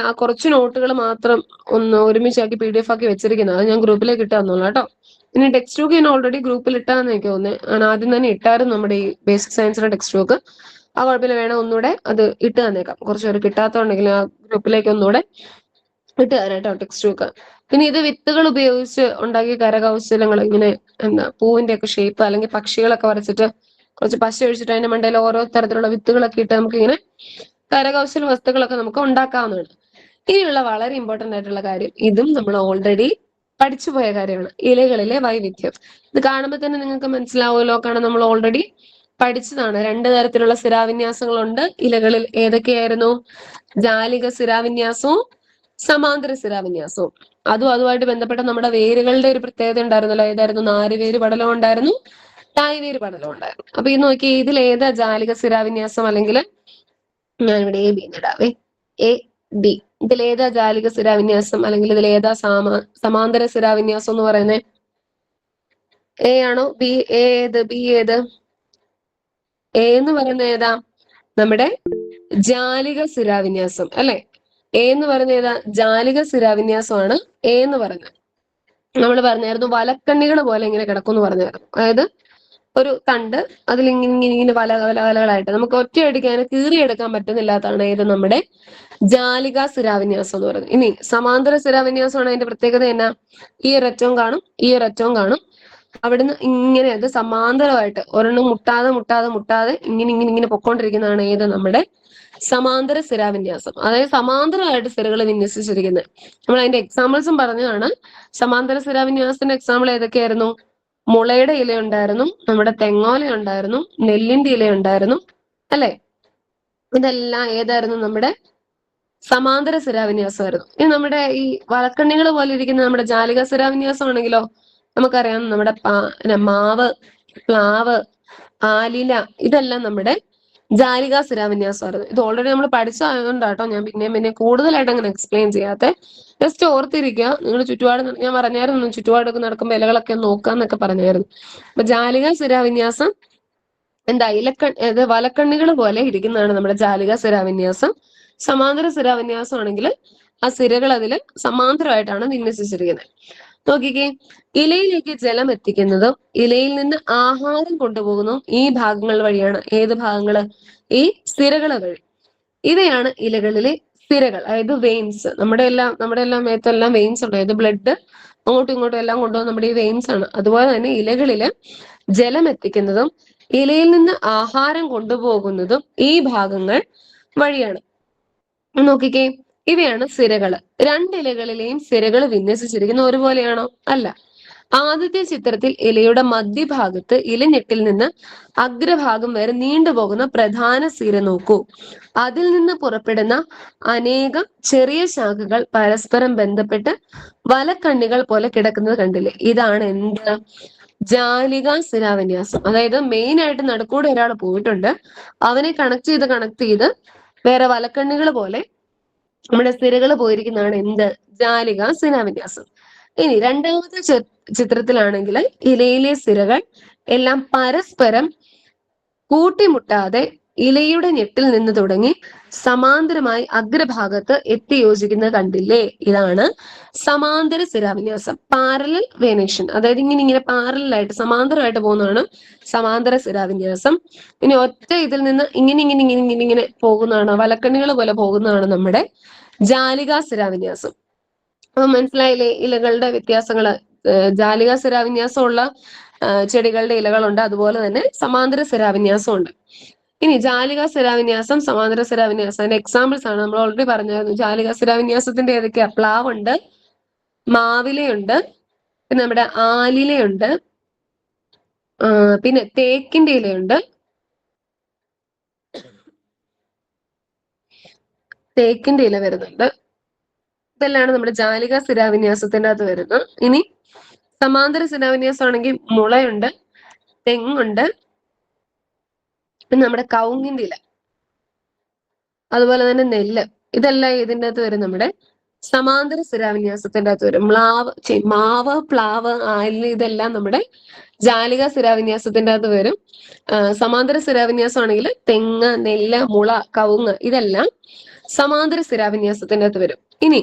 ആ കുറച്ച് നോട്ടുകൾ മാത്രം ഒന്ന് ഒരുമിച്ചാക്കി PDF ആക്കി വെച്ചിരിക്കുന്നത്, അത് ഞാൻ ഗ്രൂപ്പിലേക്ക് ഇട്ട് തന്നോളാം കേട്ടോ. ഇനി ടെക്സ്റ്റ് ബുക്ക് ഞാൻ ഓൾറെഡി ഗ്രൂപ്പിൽ ഇട്ടാന്ന് എനിക്ക് തോന്നുന്നത്. ഞാൻ ആദ്യം തന്നെ ഇട്ടായിരുന്നു നമ്മുടെ ഈ ബേസിക് സയൻസിന്റെ ടെക്സ്റ്റ് ബുക്ക്. ആ കുഴപ്പമില്ല, വേണം ഒന്നുകൂടെ അത് ഇട്ട് തന്നേക്കാം. കുറച്ച് പേര് കിട്ടാത്തതുണ്ടെങ്കിൽ ആ ഗ്രൂപ്പിലേക്ക് ഒന്നുകൂടെ ഇട്ട് തരാം കേട്ടോ ടെക്സ്റ്റ് ബുക്ക്. പിന്നെ ഇത് വിത്തുകൾ ഉപയോഗിച്ച് ഉണ്ടാക്കിയ കരകൗശലങ്ങൾ, ഇങ്ങനെ എന്താ പൂവിന്റെ ഒക്കെ ഷേപ്പ്, അല്ലെങ്കിൽ പക്ഷികളൊക്കെ വരച്ചിട്ട് കുറച്ച് പശ ഒഴിച്ചിട്ട് അതിന്റെ മണ്ടയിൽ ഓരോ തരത്തിലുള്ള വിത്തുകളൊക്കെ ഇട്ട് നമുക്ക് ഇങ്ങനെ കരകൗശല വസ്തുക്കളൊക്കെ നമുക്ക് ഉണ്ടാക്കാവുന്നതാണ്. ഇനിയുള്ള വളരെ ഇമ്പോർട്ടന്റ് ആയിട്ടുള്ള കാര്യം, ഇതും നമ്മൾ ഓൾറെഡി പഠിച്ചു പോയ കാര്യമാണ്, ഇലകളിലെ വൈവിധ്യം. ഇത് കാണുമ്പോൾ തന്നെ നിങ്ങൾക്ക് മനസ്സിലാവുമല്ലോ, കാരണം നമ്മൾ ഓൾറെഡി പഠിച്ചതാണ്. 2 തരത്തിലുള്ള സ്ഥിരാവിന്യാസങ്ങളുണ്ട് ഇലകളിൽ. ഏതൊക്കെയായിരുന്നു? ജാലിക സ്ഥിരാവിന്യാസവും സമാന്തര സ്ഥിരാവിന്യാസവും. അതുമായിട്ട് ബന്ധപ്പെട്ട നമ്മുടെ വേരുകളുടെ ഒരു പ്രത്യേകത ഉണ്ടായിരുന്നല്ലോ. ഏതായിരുന്നു? നാരുവേര് പടലം ഉണ്ടായിരുന്നു, തായ്വേര് പടലം ഉണ്ടായിരുന്നു. അപ്പൊ ഇത് നോക്കി, ഇതിൽ ഏതാ ജാലിക സ്ഥിരാവിന്യാസം? അല്ലെങ്കിൽ ഞാനിവിടെ A B ഇടാവേ, AB. ഇതിൽ ഏതാ ജാലിക സ്ഥിരാവിന്യാസം, അല്ലെങ്കിൽ ഇതിൽ ഏതാ സമാന്തര സ്ഥിരാവിന്യാസം എന്ന് പറയുന്നത്? A ആണോ? B? ഏത്? B ഏത്? A എന്ന് പറയുന്നത് ഏതാ? നമ്മുടെ ജാലിക സ്ഥിരാവിന്യാസം അല്ലെ? A എന്ന് പറയുന്നത് ഏതാ? ജാലിക സ്ഥിരാവിന്യാസമാണ് A എന്ന് പറയുന്നത്. നമ്മൾ പറഞ്ഞായിരുന്നു വലക്കണ്ണികൾ പോലെ ഇങ്ങനെ കിടക്കും എന്ന് പറഞ്ഞായിരുന്നു. അതായത് ഒരു തണ്ട്, അതിൽ ഇങ്ങനെ വലകളായിട്ട് നമുക്ക് ഒറ്റയടിക്ക് അതിനെ കീറിയെടുക്കാൻ പറ്റുന്നില്ലാത്തതാണ് ഏത്? നമ്മുടെ ജാലിക സ്ഥിരാവിന്യാസം എന്ന് പറയുന്നത്. ഇനി സമാന്തര സ്ഥിരാവിന്യാസമാണ് അതിന്റെ പ്രത്യേകത എന്നാ? ഈ ഒരറ്റവും കാണും, ഈ ഒരറ്റവും കാണും. അവിടുന്ന് ഇങ്ങനെ അത് സമാന്തരമായിട്ട് ഒരെണ്ണം മുട്ടാതെ ഇങ്ങനെ പൊക്കോണ്ടിരിക്കുന്നതാണ് ഏത്? നമ്മുടെ സമാന്തര സ്ഥിരാവിന്യാസം. അതായത് സമാന്തരമായിട്ട് സ്ഥിരകൾ വിന്യസിച്ചിരിക്കുന്നത്. നമ്മൾ അതിന്റെ എക്സാമ്പിൾസും പറഞ്ഞതാണ്. സമാന്തര സ്ഥിരാവിന്യാസത്തിന്റെ എക്സാമ്പിൾ ഏതൊക്കെയായിരുന്നു? മുളയുടെ ഇല ഉണ്ടായിരുന്നു, നമ്മുടെ തെങ്ങോല ഉണ്ടായിരുന്നു, നെല്ലിന്റെ ഇല ഉണ്ടായിരുന്നു അല്ലെ? ഇതെല്ലാം ഏതായിരുന്നു? നമ്മുടെ സമാന്തര സ്ഥിരാവിന്യാസമായിരുന്നു. ഇനി നമ്മുടെ ഈ വലക്കണ്ണികൾ പോലെ ഇരിക്കുന്ന നമ്മുടെ ജാലിക സ്ഥിരാവിന്യാസം ആണെങ്കിലോ, നമുക്കറിയാം നമ്മുടെ മാവ്, പ്ലാവ്, ആലില, ഇതെല്ലാം നമ്മുടെ ജാലിക സ്ഥിരാവിന്യാസമായിരുന്നു. ഇത് ഓൾറെഡി നമ്മൾ പഠിച്ചതായതുകൊണ്ടാട്ടോ ഞാൻ പിന്നെ കൂടുതലായിട്ട് അങ്ങനെ എക്സ്പ്ലെയിൻ ചെയ്യാത്തെ. ജസ്റ്റ് ഓർത്തിരിക്കുക. നിങ്ങൾ ചുറ്റുപാട്, ഞാൻ പറഞ്ഞായിരുന്നു ചുറ്റുപാടൊക്കെ നടക്കുമ്പോൾ ഇലകളൊക്കെ നോക്കാന്നൊക്കെ പറഞ്ഞായിരുന്നു. അപ്പൊ ജാലിക സ്ഥിരാവിന്യാസം എന്താ? വലക്കണ്ണികൾ പോലെ ഇരിക്കുന്നതാണ് നമ്മുടെ ജാലിക സ്ഥിരാവിന്യാസം. സമാന്തര സ്ഥിരാവിന്യാസം ആണെങ്കിൽ ആ സ്ഥിരകൾ അതിൽ സമാന്തരമായിട്ടാണ് വിന്യസിച്ചിരിക്കുന്നത്. നോക്കിക്കേ, ഇലയിലേക്ക് ജലം എത്തിക്കുന്നതും ഇലയിൽ നിന്ന് ആഹാരം കൊണ്ടുപോകുന്നതും ഈ ഭാഗങ്ങൾ വഴിയാണ്. ഏത് ഭാഗങ്ങള്? ഈ സ്ഥിരകൾ വഴി. ഇവയാണ് ഇലകളിലെ സ്ഥിരകൾ, അതായത് വെയിൻസ്. നമ്മുടെ എല്ലാം മേത്തെല്ലാം വെയിൻസ് ഉണ്ട്. അതായത് ബ്ലഡ് അങ്ങോട്ടും ഇങ്ങോട്ടും എല്ലാം കൊണ്ടുപോകുന്ന നമ്മുടെ ഈ വെയിൻസ് ആണ്. അതുപോലെ തന്നെ ഇലകളില് ജലം എത്തിക്കുന്നതും ഇലയിൽ നിന്ന് ആഹാരം കൊണ്ടുപോകുന്നതും ഈ ഭാഗങ്ങൾ വഴിയാണ്. നോക്കിക്കേ, ഇവയാണ് സിരകള്. 2 ഇലകളിലെയും സിരകൾ വിന്യസിച്ചിരിക്കുന്ന ഒരുപോലെയാണോ? അല്ല. ആദ്യത്തെ ചിത്രത്തിൽ ഇലയുടെ മധ്യഭാഗത്ത് ഇലഞ്ഞെട്ടിൽ നിന്ന് അഗ്രഭാഗം വരെ നീണ്ടുപോകുന്ന പ്രധാന സിര നോക്കൂ. അതിൽ നിന്ന് പുറപ്പെടുന്ന അനേകം ചെറിയ ശാഖകൾ പരസ്പരം ബന്ധപ്പെട്ട് വലക്കണ്ണികൾ പോലെ കിടക്കുന്നത് കണ്ടില്ലേ? ഇതാണ് എന്ത്? ജാലിക സ്ഥിരാവിന്യാസം. അതായത് മെയിൻ ആയിട്ട് നടുക്കൂടെ ഒരാൾ പോയിട്ടുണ്ട്, അവനെ കണക്ട് ചെയ്ത് വേറെ വലക്കണ്ണികൾ പോലെ നമ്മുടെ സ്ഥിരകൾ പോയിരിക്കുന്നതാണ് എന്ത്? ജാലിക സ്ഥിരാവിന്യാസം. ഇനി രണ്ടാമത്തെ ചിത്രത്തിലാണെങ്കിൽ ഇലയിലെ സ്ഥിരകൾ എല്ലാം പരസ്പരം കൂട്ടിമുട്ടാതെ ഇലയുടെ ഞെട്ടിൽ നിന്ന് തുടങ്ങി സമാന്തരമായി അഗ്രഭാഗത്ത് എത്തി യോജിക്കുന്നത് കണ്ടില്ലേ? ഇതാണ് സമാന്തര സ്ഥിരാവിന്യാസം, പാരലൽ വേനേഷൻ. അതായത് ഇങ്ങനെ പാരലായിട്ട് സമാന്തരമായിട്ട് പോകുന്നതാണ് സമാന്തര സ്ഥിരാവിന്യാസം. ഇനി ഒറ്റ ഇതിൽ നിന്ന് ഇങ്ങനെ പോകുന്നതാണ്, വലക്കണ്ണികൾ പോലെ പോകുന്നതാണ് നമ്മുടെ ജാലിക സ്ഥിരാവിന്യാസം. അപ്പൊ മനസ്സിലായില്ലേ ഇലകളുടെ വ്യത്യാസങ്ങള്? ജാലിക സ്ഥിരാവിന്യാസമുള്ള ചെടികളുടെ ഇലകളുണ്ട്, അതുപോലെ തന്നെ സമാന്തര സ്ഥിരാവിന്യാസം ഉണ്ട്. ഇനി ജാലിക സ്ഥിരാവിന്യാസം, സമാന്തര സ്ഥിരാവിന്യാസം അതിന്റെ എക്സാമ്പിൾസ് ആണ് നമ്മൾ ഓൾറെഡി പറഞ്ഞായിരുന്നു. ജാലിക സ്ഥിരാവിന്യാസത്തിന്റെ ഏതൊക്കെയാ? പ്ലാവുണ്ട്, മാവിലയുണ്ട്, പിന്നെ നമ്മുടെ ആലിലയുണ്ട്, പിന്നെ തേക്കിന്റെ ഇലയുണ്ട്, തേക്കിന്റെ ഇല വരുന്നുണ്ട്. ഇതെല്ലാം നമ്മുടെ ജാലിക സ്ഥിരാവിന്യാസത്തിന്റെ അകത്ത് വരുന്നത്. ഇനി സമാന്തര സ്ഥിരാവിന്യാസം ആണെങ്കിൽ മുളയുണ്ട്, തെങ്ങുണ്ട്, പിന്നെ നമ്മുടെ കവുങ്ങിന്റെ ഇല, അതുപോലെ തന്നെ നെല്ല്. ഇതെല്ലാം ഇതിന്റെ അകത്ത് വരും നമ്മുടെ സമാന്തര സ്ഥിരാവിന്യാസത്തിന്റെ അകത്ത് വരും. മാവ്, പ്ലാവ്, ആലില ഇതെല്ലാം നമ്മുടെ ജാലിക സ്ഥിരാവിന്യാസത്തിന്റെ അകത്ത് വരും. സമാന്തര സ്ഥിരാവിന്യാസം ആണെങ്കിൽ തെങ്ങ്, നെല്ല്, മുള, കവുങ്ങ് ഇതെല്ലാം സമാന്തര സ്ഥിരാവിന്യാസത്തിന്റെ അകത്ത് വരും. ഇനി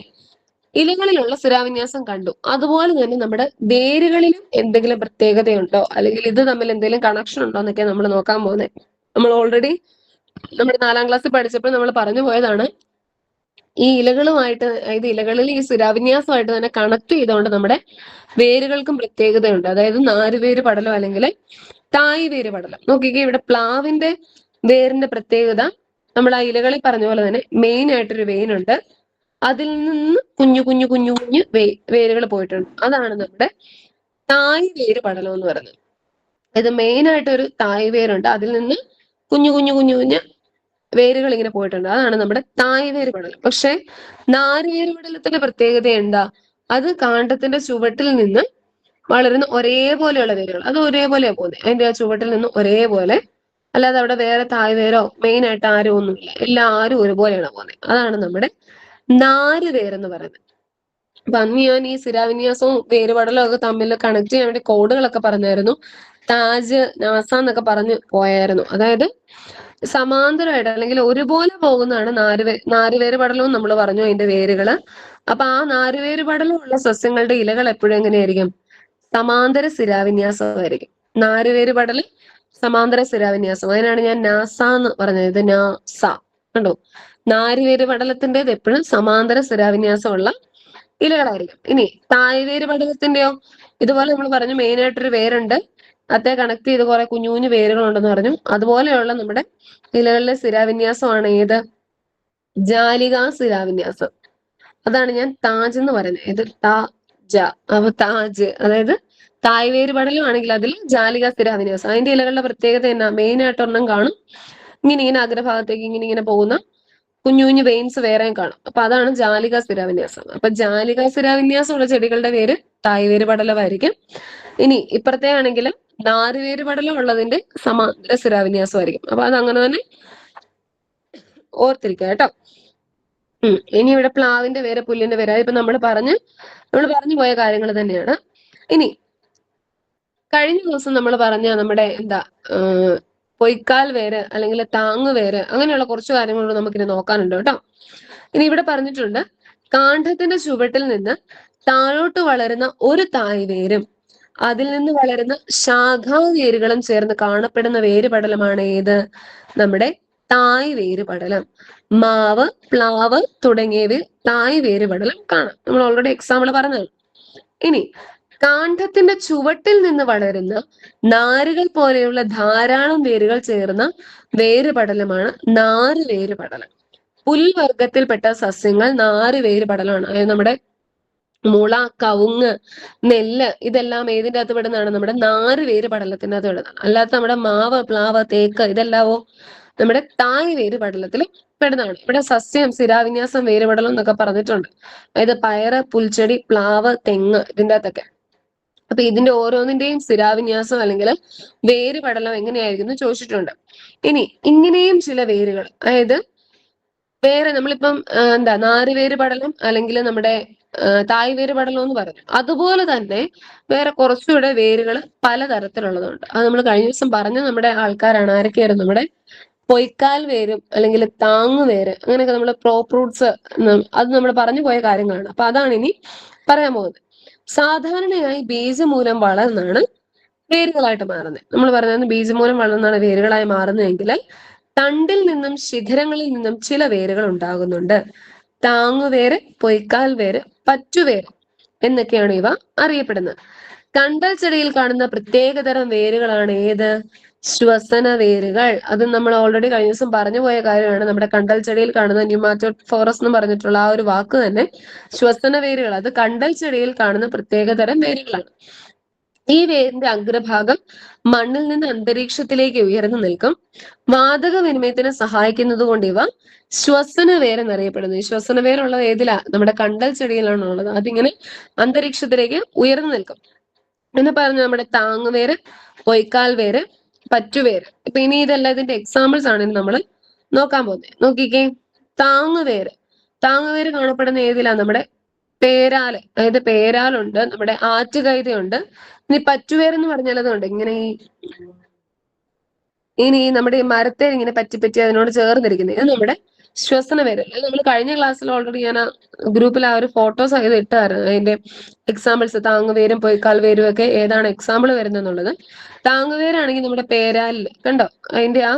ഇലകളിലുള്ള സ്ഥിരാവിന്യാസം കണ്ടു. അതുപോലെ തന്നെ നമ്മുടെ വേരുകളിലും എന്തെങ്കിലും പ്രത്യേകതയുണ്ടോ, അല്ലെങ്കിൽ ഇത് തമ്മിൽ എന്തെങ്കിലും കണക്ഷൻ ഉണ്ടോ എന്നൊക്കെ നമ്മൾ നോക്കാൻ പോകുന്നത്. നമ്മൾ ഓൾറെഡി നമ്മുടെ 4ാം ക്ലാസ്സിൽ പഠിച്ചപ്പോൾ നമ്മൾ പറഞ്ഞു പോയതാണ്. ഈ ഇലകളുമായിട്ട്, അതായത് ഇലകളിൽ ഈ സ്ഥിരാവിന്യാസമായിട്ട് തന്നെ കണക്ട് ചെയ്തുകൊണ്ട് നമ്മുടെ വേരുകൾക്കും പ്രത്യേകതയുണ്ട്. അതായത് നാരുവേര് പടലം അല്ലെങ്കിൽ തായ് വേര് പടലം. നോക്കിക്കേ, ഇവിടെ പ്ലാവിന്റെ വേരിന്റെ പ്രത്യേകത നമ്മൾ ആ ഇലകളിൽ പറഞ്ഞ പോലെ തന്നെ മെയിൻ ആയിട്ടൊരു വെയിനുണ്ട്. അതിൽ നിന്ന് കുഞ്ഞു കുഞ്ഞു കുഞ്ഞു കുഞ്ഞു വേരുകൾ പോയിട്ടുണ്ട്. അതാണ് നമ്മുടെ തായ് വേര് പടലം എന്ന് പറയുന്നത്. ഇത് മെയിൻ ആയിട്ട് ഒരു തായ് വേരുണ്ട്, അതിൽ നിന്ന് കുഞ്ഞു കുഞ്ഞു കുഞ്ഞു കുഞ്ഞ് വേരുകൾ ഇങ്ങനെ പോയിട്ടുണ്ട്. അതാണ് നമ്മുടെ തായ് വേര് പടലം. പക്ഷെ നാരുവേര് പടലത്തിന്റെ പ്രത്യേകത എന്താ? അത് കാണ്ഡത്തിന്റെ ചുവട്ടിൽ നിന്ന് വളരുന്ന ഒരേപോലെയുള്ള വേരുകൾ, അത് ഒരേപോലെയാണ് പോകുന്നത്. അതിന്റെ ആ ചുവട്ടിൽ നിന്ന് ഒരേപോലെ, അല്ലാതെ അവിടെ വേറെ തായ് വേരോ മെയിൻ ആയിട്ട് ആരും ഒന്നുമില്ല, എല്ലാവരും ഒരുപോലെയാണ് പോകുന്നത്. അതാണ് നമ്മുടെ നാരുവേരെന്ന് പറയുന്നത്. അപ്പൊ അന്ന് ഞാൻ ഈ സ്ഥിരാവിന്യാസവും വേരുപടലവും ഒക്കെ തമ്മിൽ കണക്ട് ചെയ്യാൻ വേണ്ടി കോഡുകളൊക്കെ പറഞ്ഞായിരുന്നു. താജ്, നാസ എന്നൊക്കെ പറഞ്ഞു പോയായിരുന്നു. അതായത് സമാന്തരമായിട്ട് അല്ലെങ്കിൽ ഒരുപോലെ പോകുന്നതാണ് നാരുവേര് പടലവും നമ്മൾ പറഞ്ഞു അതിന്റെ വേരുകള്. അപ്പൊ ആ നാരുവേര് പടലമുള്ള സസ്യങ്ങളുടെ ഇലകൾ എപ്പോഴും എങ്ങനെയായിരിക്കും? സമാന്തര സ്ഥിരാവിന്യാസമായിരിക്കും. നാരുവേര് പടലം സമാന്തര സ്ഥിരാവിന്യാസം. അതിനാണ് ഞാൻ നാസ എന്ന് പറഞ്ഞത്. ഇത് നാസ കണ്ടോ? നാരുവേര് പടലത്തിൻ്റെത് എപ്പോഴും സമാന്തര സ്ഥിരാവിന്യാസമുള്ള ഇലകളായിരിക്കും. ഇനി തായ്വേര് പടലത്തിന്റെയോ ഇതുപോലെ നമ്മൾ പറഞ്ഞു മെയിൻ ആയിട്ടൊരു വേരുണ്ട്, അതേ കണക്ട് ചെയ്ത് കുറെ കുഞ്ഞു കുഞ്ഞു വേരുകളുണ്ടെന്ന് പറഞ്ഞു. അതുപോലെയുള്ള നമ്മുടെ ഇലകളിലെ സ്ഥിരാവിന്യാസമാണ് ഏത്? ജാലിക സ്ഥിരാവിന്യാസം. അതാണ് ഞാൻ താജ് എന്ന് പറയുന്നത്. ഇത് താജ. അപ്പൊ താജ് അതായത് തായ്വേര് പടലം ആണെങ്കിൽ അതിൽ ജാലിക സ്ഥിരാവിന്യാസം. അതിന്റെ ഇലകളുടെ പ്രത്യേകത എന്നാ? മെയിൻ ആയിട്ട് ഒരെണ്ണം കാണും, ഇങ്ങനെ അഗ്രഭാഗത്തേക്ക് ഇങ്ങനെ പോകുന്ന കുഞ്ഞു കുഞ്ഞു വെയിൻസ് വേറെയും കാണും. അപ്പൊ അതാണ് ജാലിക സ്ഥിരാവിന്യാസം. അപ്പൊ ജാലിക സ്ഥിരാവിന്യാസമുള്ള ചെടികളുടെ പേര് തായ്വേര് പടലമായിരിക്കും. ഇനി ഇപ്പുറത്തെ ആണെങ്കിൽ നാരുവേര് പടലം ഉള്ളതിന്റെ സമാന്തര സ്ഥിരാവിന്യാസമായിരിക്കും. അപ്പൊ അത് അങ്ങനെ തന്നെ ഓർത്തിരിക്കുക കേട്ടോ. ഇനി ഇവിടെ പ്ലാവിന്റെ വേര്, പുല്ലിന്റെ വേര്, അതിപ്പോ നമ്മൾ പറഞ്ഞു പോയ കാര്യങ്ങൾ തന്നെയാണ്. ഇനി കഴിഞ്ഞ ദിവസം നമ്മൾ പറഞ്ഞ നമ്മുടെ എന്താ പൊയ്ക്കാൽ വേര് അല്ലെങ്കിൽ താങ്ങ് വേര്, അങ്ങനെയുള്ള കുറച്ച് കാര്യങ്ങൾ നമുക്കിനി നോക്കാനുണ്ട് കേട്ടോ. ഇനി ഇവിടെ പറഞ്ഞിട്ടുണ്ട്, കാണ്ഡത്തിന്റെ ചുവട്ടിൽ നിന്ന് താഴോട്ട് വളരുന്ന ഒരു തായ് വേരും അതിൽ നിന്ന് വളരുന്ന ശാഖാവേരുകളും ചേർന്ന് കാണപ്പെടുന്ന വേരുപടലമാണ് ഏത്? നമ്മുടെ തായ് വേരുപടലം. മാവ്, പ്ലാവ് തുടങ്ങിയവയിൽ തായ് വേരുപടലം കാണാം. നമ്മൾ ഓൾറെഡി എക്സാമ്പിൾ പറഞ്ഞതാണ്. ഇനി കാണ്ഡത്തിന്റെ ചുവട്ടിൽ നിന്ന് വളരുന്ന നാരുകൾ പോലെയുള്ള ധാരാളം വേരുകൾ ചേർന്ന വേരുപടലമാണ് നാരുവേരുപടലം. പുൽവർഗത്തിൽപ്പെട്ട സസ്യങ്ങൾ നാരുവേരുപടലമാണ്. അതായത് നമ്മുടെ മുള, കവുങ്ങ്, നെല്ല് ഇതെല്ലാം ഏതിന്റെ അകത്ത് പെടുന്നതാണ്? നമ്മുടെ നാരുവേര് പടലത്തിന്റെ അകത്ത് പെടുന്നതാണ്. അല്ലാത്ത നമ്മുടെ മാവ്, പ്ലാവ്, തേക്ക് ഇതെല്ലാവോ നമ്മുടെ തായ് വേര് പടലത്തിൽ പെടുന്നതാണ്. ഇവിടെ സസ്യം, സ്ഥിരാവിന്യാസം, വേരുപടലം എന്നൊക്കെ പറഞ്ഞിട്ടുണ്ട്. അതായത് പയറ്, പുൽച്ചെടി, പ്ലാവ്, തെങ്ങ് ഇതിന്റെ അകത്തൊക്കെ. അപ്പൊ ഇതിന്റെ ഓരോന്നിന്റെയും സ്ഥിരാവിന്യാസം അല്ലെങ്കിൽ വേരുപടലം എങ്ങനെയായിരിക്കും എന്ന് ചോദിച്ചിട്ടുണ്ട്. ഇനി ഇങ്ങനെയും ചില വേരുകൾ, അതായത് വേറെ നമ്മളിപ്പം എന്താ നാരുവേര് പടലം അല്ലെങ്കിൽ നമ്മുടെ തായ് വേര് പടലം എന്ന് പറഞ്ഞു. അതുപോലെ തന്നെ വേറെ കുറച്ചുകൂടെ വേരുകൾ പലതരത്തിലുള്ളതുണ്ട്. അത് നമ്മൾ കഴിഞ്ഞ ദിവസം പറഞ്ഞ നമ്മുടെ ആൾക്കാരാണ്. ആരൊക്കെയായിരുന്നു? നമ്മുടെ പൊയ്ക്കാൽ വേരും അല്ലെങ്കിൽ താങ്ങ് വേര്, അങ്ങനെയൊക്കെ നമ്മൾ ഫ്രൂട്ട്സ്, അത് നമ്മൾ പറഞ്ഞു പോയ കാര്യങ്ങളാണ്. അപ്പൊ അതാണ് ഇനി പറയാൻ പോകുന്നത്. സാധാരണയായി ബീജമൂലം വളർന്നാണ് വേരുകളായിട്ട് മാറുന്നത്. നമ്മൾ പറഞ്ഞത് ബീജമൂലം വളർന്നാണ് വേരുകളായി മാറുന്നതെങ്കിൽ തണ്ടിൽ നിന്നും ശിഖരങ്ങളിൽ നിന്നും ചില വേരുകൾ ഉണ്ടാകുന്നുണ്ട്. താങ്ങുവേര്, പൊയ്ക്കാൽ വേര്, പറ്റുവേര് എന്നൊക്കെയാണ് ഇവ അറിയപ്പെടുന്നത്. കണ്ടൽ ചെടിയിൽ കാണുന്ന പ്രത്യേകതരം വേരുകളാണ് ഏത്? ശ്വസന വേരുകൾ, അത് നമ്മൾ ഓൾറെഡി കഴിഞ്ഞ ദിവസം പറഞ്ഞു പോയ കാര്യമാണ്. നമ്മുടെ കണ്ടൽ ചെടിയിൽ കാണുന്ന ന്യൂമാറ്റോഡ് ഫോറസ് എന്ന് പറഞ്ഞിട്ടുള്ള ആ ഒരു വാക്ക് തന്നെ ശ്വസന വേരുകൾ, അത് കണ്ടൽ ചെടിയിൽ കാണുന്ന പ്രത്യേകതരം വേരുകളാണ്. ഈ വേരിന്റെ അഗ്രഭാഗം മണ്ണിൽ നിന്ന് അന്തരീക്ഷത്തിലേക്ക് ഉയർന്നു നിൽക്കും. വാതക വിനിമയത്തിന് സഹായിക്കുന്നത് കൊണ്ട് ഇവ ശ്വസന വേര് എന്നറിയപ്പെടുന്നു. ഈ ശ്വസന വേരുള്ളത് ഏതിലാ? നമ്മുടെ കണ്ടൽ ചെടിയിലാണ് ഉള്ളത്. അതിങ്ങനെ അന്തരീക്ഷത്തിലേക്ക് ഉയർന്നു നിൽക്കും എന്ന് പറഞ്ഞ നമ്മുടെ താങ്ങുവേര്, പൊയ്ക്കാൽ വേര്, പറ്റുവേര്. ഇപ്പൊ ഇനി ഇതെല്ലാം ഇതിന്റെ എക്സാമ്പിൾസ് ആണ് നമ്മൾ നോക്കാൻ പോകുന്നത്. നോക്കിക്കേ, താങ്ങുവേര്. താങ്ങുവേര് കാണപ്പെടുന്ന ഏതിലാ? നമ്മുടെ പേരാല്, അതായത് പേരാലുണ്ട്, നമ്മുടെ ആറ്റുകൈതയുണ്ട്. ഇനി പറ്റുവേരെന്ന് പറഞ്ഞാൽ അതുകൊണ്ട് ഇങ്ങനെ ഇനി നമ്മുടെ ഈ മരത്തെ ഇങ്ങനെ പറ്റി പറ്റി അതിനോട് ചേർന്നിരിക്കുന്നത്, ഇത് നമ്മുടെ ശ്വസന വേര്. നമ്മൾ കഴിഞ്ഞ ക്ലാസ്സിൽ ഓൾറെഡി ഞാൻ ഗ്രൂപ്പിൽ ആ ഒരു ഫോട്ടോസ് ഇത് ഇട്ടായിരുന്നു, അതിന്റെ എക്സാമ്പിൾസ്. താങ്ങുവേരും പൊയ്ക്കാൽ വേരും ഒക്കെ ഏതാണ് എക്സാമ്പിൾ വരുന്നെന്നുള്ളത്. താങ്ങുവേരാണെങ്കിൽ നമ്മുടെ പേരാലിൽ കണ്ടോ, അതിന്റെ ആ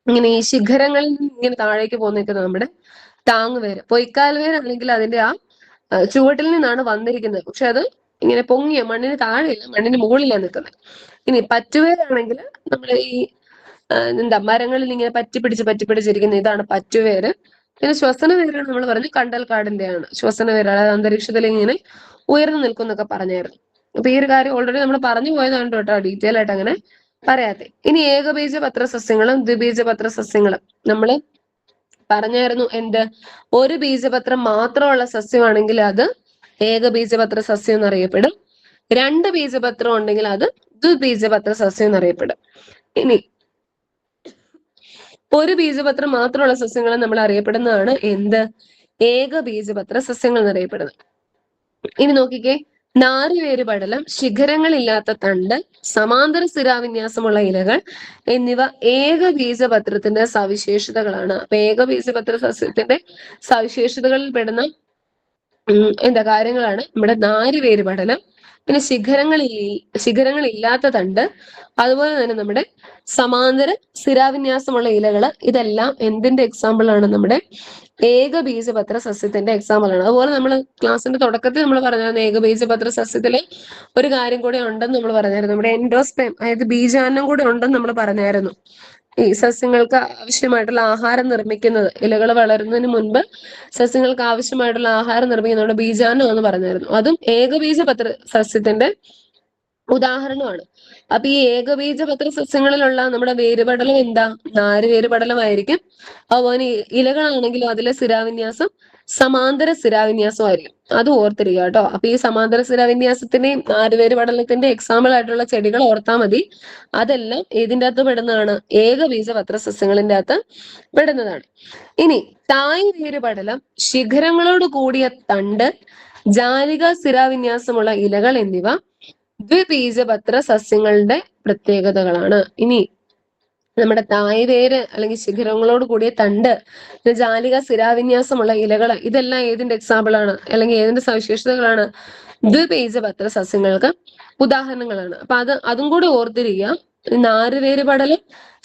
ഇങ്ങനെ ഈ ശിഖരങ്ങളിൽ നിന്ന് ഇങ്ങനെ താഴേക്ക് പോന്നിരിക്കുന്നത് നമ്മുടെ താങ്ങുവേര്. പൊയ്ക്കാൽ വേരാണെങ്കിൽ അതിന്റെ ആ ചുവട്ടിൽ നിന്നാണ് വന്നിരിക്കുന്നത്, പക്ഷെ അത് ഇങ്ങനെ പൊങ്ങിയ മണ്ണിന് താഴെയല്ല, മണ്ണിന് മുകളിലാണ് നിൽക്കുന്നത്. ഇനി പറ്റുവേരാണെങ്കിൽ നമ്മുടെ ഈ എന്താ മരങ്ങളിൽ ഇങ്ങനെ പറ്റിപ്പിടിച്ചിരിക്കുന്ന ഇതാണ് പറ്റുവേര്. പിന്നെ ശ്വസന വേരാണ് നമ്മൾ പറഞ്ഞു കണ്ടൽക്കാടിന്റെയാണ് ശ്വസന വേര്, അതായത് അന്തരീക്ഷത്തിൽ ഇങ്ങനെ ഉയർന്നു നിൽക്കുന്നൊക്കെ പറഞ്ഞായിരുന്നു. അപ്പൊ ഈ ഒരു കാര്യം ഓൾറെഡി നമ്മൾ പറഞ്ഞു പോയതാണ് കേട്ടോ, ഡീറ്റെയിൽ ആയിട്ട് അങ്ങനെ പറയാത്തെ. ഇനി ഏകബീജപത്ര സസ്യങ്ങളും ദ്വിബീജപത്ര സസ്യങ്ങളും നമ്മൾ പറഞ്ഞായിരുന്നു. എന്ത്? ഒരു ബീജപത്രം മാത്രമുള്ള സസ്യമാണെങ്കിൽ അത് ഏകബീജപത്ര സസ്യം എന്നറിയപ്പെടും. 2 ബീജപത്രം ഉണ്ടെങ്കിൽ അത് ദ്വിബീജപത്ര സസ്യം എന്നറിയപ്പെടും. ഇനി ഒരു ബീജപത്രം മാത്രമുള്ള സസ്യങ്ങൾ നമ്മൾ അറിയപ്പെടുന്നതാണ് എന്ത്? ഏകബീജപത്ര സസ്യങ്ങൾ എന്നറിയപ്പെടുന്നത്. ഇനി നോക്കിക്കേ, നാരുവേര് പടലം, ശിഖരങ്ങളില്ലാത്ത തണ്ട്, സമാന്തര സ്ഥിരാവിന്യാസമുള്ള ഇലകൾ എന്നിവ ഏകബീജപത്രത്തിന്റെ സവിശേഷതകളാണ്. അപ്പൊ ഏകബീജപത്ര സസ്യത്തിന്റെ സവിശേഷതകളിൽ പെടുന്ന എന്താ കാര്യങ്ങളാണ് നമ്മുടെ നാരുവേര് പടലം, പിന്നെ ശിഖരങ്ങളില്ലാത്ത തണ്ട്, അതുപോലെ തന്നെ നമ്മുടെ സമാന്തര സ്ഥിരാവിന്യാസമുള്ള ഇലകള്. ഇതെല്ലാം എന്തിന്റെ എക്സാമ്പിൾ ആണ്? നമ്മുടെ ഏകബീജപത്ര സസ്യത്തിന്റെ എക്സാമ്പിൾ ആണ്. അതുപോലെ നമ്മൾ ക്ലാസ്സിന്റെ തുടക്കത്തിൽ നമ്മൾ പറഞ്ഞായിരുന്നു ഏകബീജപത്ര സസ്യത്തില് ഒരു കാര്യം കൂടെ ഉണ്ടെന്ന് നമ്മൾ പറഞ്ഞായിരുന്നു, നമ്മുടെ എൻഡോസ്പേം, അതായത് ബീജാന്നം കൂടെ ഉണ്ടെന്ന് നമ്മൾ പറഞ്ഞായിരുന്നു. ഈ സസ്യങ്ങൾക്ക് ആവശ്യമായിട്ടുള്ള ആഹാരം നിർമ്മിക്കുന്നത്, ഇലകൾ വളരുന്നതിന് മുൻപ് സസ്യങ്ങൾക്ക് ആവശ്യമായിട്ടുള്ള ആഹാരം നിർമ്മിക്കുന്നത് ബീജാന്നം എന്ന് പറഞ്ഞായിരുന്നു. അതും ഏകബീജപത്ര സസ്യത്തിന്റെ ഉദാഹരണമാണ്. അപ്പൊ ഈ ഏകബീജപത്ര സസ്യങ്ങളിലുള്ള നമ്മുടെ വേരുപടലം എന്താ? നാരുവേരുപടലമായിരിക്കും. അതുപോലെ ഇലകളാണെങ്കിലും അതിലെ സ്ഥിരാവിന്യാസം സമാന്തര സ്ഥിരാവിന്യാസമായിരിക്കും. അത് ഓർത്തിരിക്കുക കേട്ടോ. അപ്പൊ ഈ സമാന്തര സ്ഥിരാവിന്യാസത്തിന്റെയും നാരുവേരുപടലത്തിന്റെ എക്സാമ്പിൾ ആയിട്ടുള്ള ചെടികൾ ഓർത്താൽ മതി. അതെല്ലാം ഏതിൻ്റെ അകത്ത് പെടുന്നതാണ്? ഏകബീജപത്ര സസ്യങ്ങളിന്റെ അകത്ത് പെടുന്നതാണ്. ഇനി തായ് വേരുപടലം, ശിഖരങ്ങളോട് കൂടിയ തണ്ട്, ജാലിക സ്ഥിരാവിന്യാസമുള്ള ഇലകൾ എന്നിവ ദ്വിബീജപത്ര സസ്യങ്ങളുടെ പ്രത്യേകതകളാണ്. ഇനി നമ്മുടെ തായ് വേര് അല്ലെങ്കിൽ ശിഖരങ്ങളോട് കൂടിയ തണ്ട്, ജാലിക സ്ഥിരാവിന്യാസമുള്ള ഇലകൾ, ഇതെല്ലാം ഏതിന്റെ എക്സാമ്പിൾ ആണ് അല്ലെങ്കിൽ ഏതിന്റെ സവിശേഷതകളാണ്? ദ്വിബീജപത്ര സസ്യങ്ങൾക്ക് ഉദാഹരണങ്ങളാണ്. അപ്പൊ അതും കൂടെ ഓർത്തിരിക്കുക. നാരുവേര് പടലം,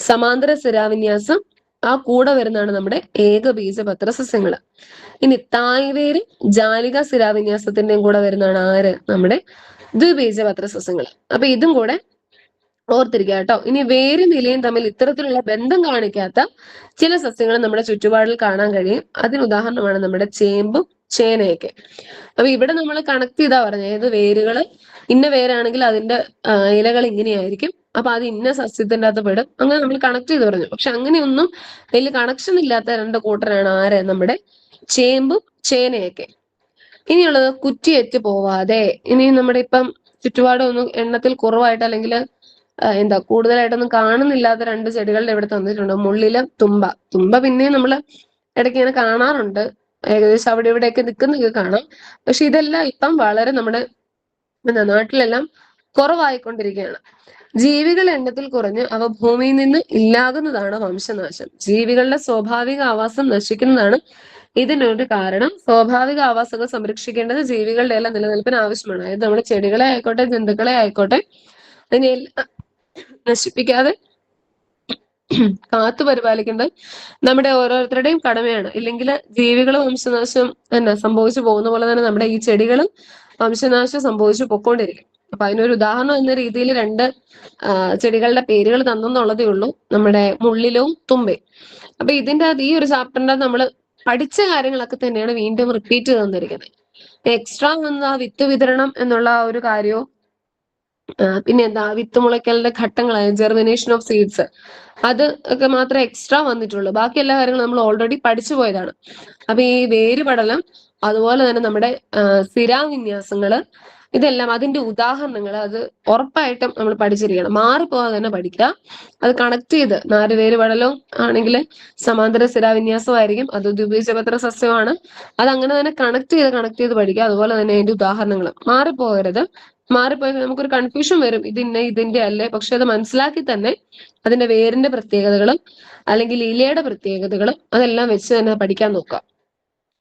സമാന്തര സ്ഥിരാവിന്യാസം, ആ കൂടെ വരുന്നതാണ് നമ്മുടെ ഏകബീജപത്ര സസ്യങ്ങൾ. ഇനി തായ് വേര്, ജാലിക സ്ഥിരാവിന്യാസത്തിന്റെയും കൂടെ വരുന്നതാണ് ആര്? നമ്മുടെ ദ്വിബീജപത്ര സസ്യങ്ങൾ. അപ്പൊ ഇതും കൂടെ ഓർത്തിരിക്കുക കേട്ടോ. ഇനി വേരും ഇലയും തമ്മിൽ ഇത്തരത്തിലുള്ള ബന്ധം കാണിക്കാത്ത ചില സസ്യങ്ങൾ നമ്മുടെ ചുറ്റുപാടിൽ കാണാൻ കഴിയും. അതിന് ഉദാഹരണമാണ് നമ്മുടെ ചേമ്പും ചേനയൊക്കെ. അപ്പൊ ഇവിടെ നമ്മൾ കണക്ട് ചെയ്താ പറഞ്ഞത്, ഏത് വേരുകള് ഇന്ന വേരാണെങ്കിൽ അതിന്റെ ഇലകൾ ഇങ്ങനെയായിരിക്കും, അപ്പൊ അത് ഇന്ന സസ്യത്തിന്റെ അകത്ത് പെടും. അങ്ങനെ നമ്മൾ കണക്ട് ചെയ്ത് പറഞ്ഞു. പക്ഷെ അങ്ങനെയൊന്നും വലിയ കണക്ഷൻ ഇല്ലാത്ത 2 കൂട്ടരാണ് ആര്? നമ്മുടെ ചേമ്പും ചേനയൊക്കെ. ഇനിയുള്ളത് കുറ്റിയേറ്റ് പോവാതെ. ഇനി നമ്മുടെ ഇപ്പം ചുറ്റുപാടൊന്നും എണ്ണത്തിൽ കുറവായിട്ട് അല്ലെങ്കിൽ എന്താ കൂടുതലായിട്ടൊന്നും കാണുന്നില്ലാത്ത 2 ചെടികളുടെ ഇവിടെ തന്നിട്ടുണ്ട്. മുള്ളിലും തുമ്പ പിന്നെയും നമ്മൾ ഇടയ്ക്ക് ഇങ്ങനെ കാണാറുണ്ട്, ഏകദേശം അവിടെ ഇവിടെയൊക്കെ നിൽക്കുന്നൊക്കെ കാണാം. പക്ഷെ ഇതെല്ലാം ഇപ്പം വളരെ നമ്മുടെ നാട്ടിലെല്ലാം കുറവായിക്കൊണ്ടിരിക്കുകയാണ്. ജീവികൾ എണ്ണത്തിൽ കുറഞ്ഞ് അവ ഭൂമിയിൽ നിന്ന് ഇല്ലാകുന്നതാണ് വംശനാശം. ജീവികളുടെ സ്വാഭാവിക ആവാസം നശിക്കുന്നതാണ് ഇതിനൊരു കാരണം. സ്വാഭാവിക ആവാസങ്ങൾ സംരക്ഷിക്കേണ്ടത് ജീവികളുടെ എല്ലാം നിലനിൽപ്പിന് ആവശ്യമാണ്. അതായത് നമ്മുടെ ചെടികളെ ആയിക്കോട്ടെ ജന്തുക്കളെ ആയിക്കോട്ടെ അതിനെല്ലാം നശിപ്പിക്കാതെ കാത്തു പരിപാലിക്കേണ്ടത് നമ്മുടെ ഓരോരുത്തരുടെയും കടമയാണ്. ഇല്ലെങ്കിൽ ജീവികൾ വംശനാശം സംഭവിച്ചു പോകുന്ന പോലെ തന്നെ നമ്മുടെ ഈ ചെടികളും വംശനാശം സംഭവിച്ചു പൊക്കോണ്ടിരിക്കും. അപ്പൊ അതിനൊരു ഉദാഹരണം എന്ന രീതിയിൽ രണ്ട് ചെടികളുടെ പേരുകൾ തന്നെന്നുള്ളതേ ഉള്ളൂ, നമ്മുടെ മുള്ളിലും തുമ്പയും. അപ്പൊ ഇതിന്റെ ഈ ഒരു ചാപ്റ്ററിന്റെ നമ്മൾ പഠിച്ച കാര്യങ്ങളൊക്കെ തന്നെയാണ് വീണ്ടും റിപ്പീറ്റ് ചെയ്ത് തന്നിരിക്കുന്നത്. എക്സ്ട്രാ വന്ന വിത്ത് വിതരണം എന്നുള്ള ഒരു കാര്യവും പിന്നെ എന്താ വിത്ത് മുളയ്ക്കലിന്റെ ഘട്ടങ്ങൾ, ജെർമിനേഷൻ ഓഫ് സീഡ്സ്, അത് ഒക്കെ മാത്രമേ എക്സ്ട്രാ വന്നിട്ടുള്ളൂ. ബാക്കി എല്ലാ കാര്യങ്ങളും നമ്മൾ ഓൾറെഡി പഠിച്ചു പോയതാണ്. അപ്പൊ ഈ വേരുപടലം, അതുപോലെ തന്നെ നമ്മുടെ സ്ഥിരാവിന്യാസങ്ങള്, ഇതെല്ലാം അതിന്റെ ഉദാഹരണങ്ങൾ, അത് ഉറപ്പായിട്ടും നമ്മൾ പഠിച്ചിരിക്കണം. മാറിപ്പോകാതെ തന്നെ പഠിക്കുക. അത് കണക്ട് ചെയ്ത്, നാരുവേര് പടലവും ആണെങ്കിൽ സമാന്തര സ്ഥിരാവിന്യാസമായിരിക്കും, അത് ദ്വിബീജപത്ര സസ്യമാണ്. അത് അങ്ങനെ തന്നെ കണക്ട് ചെയ്ത് പഠിക്കുക. അതുപോലെ തന്നെ അതിന്റെ ഉദാഹരണങ്ങൾ മാറിപ്പോകരുത്. മാറിപ്പോയി നമുക്കൊരു കൺഫ്യൂഷൻ വരും, ഇതിന്റെ അല്ലേ. പക്ഷെ അത് മനസ്സിലാക്കി തന്നെ അതിന്റെ വേരിന്റെ പ്രത്യേകതകളും അല്ലെങ്കിൽ ഇലയുടെ പ്രത്യേകതകളും അതെല്ലാം വെച്ച് തന്നെ പഠിക്കാൻ നോക്കുക.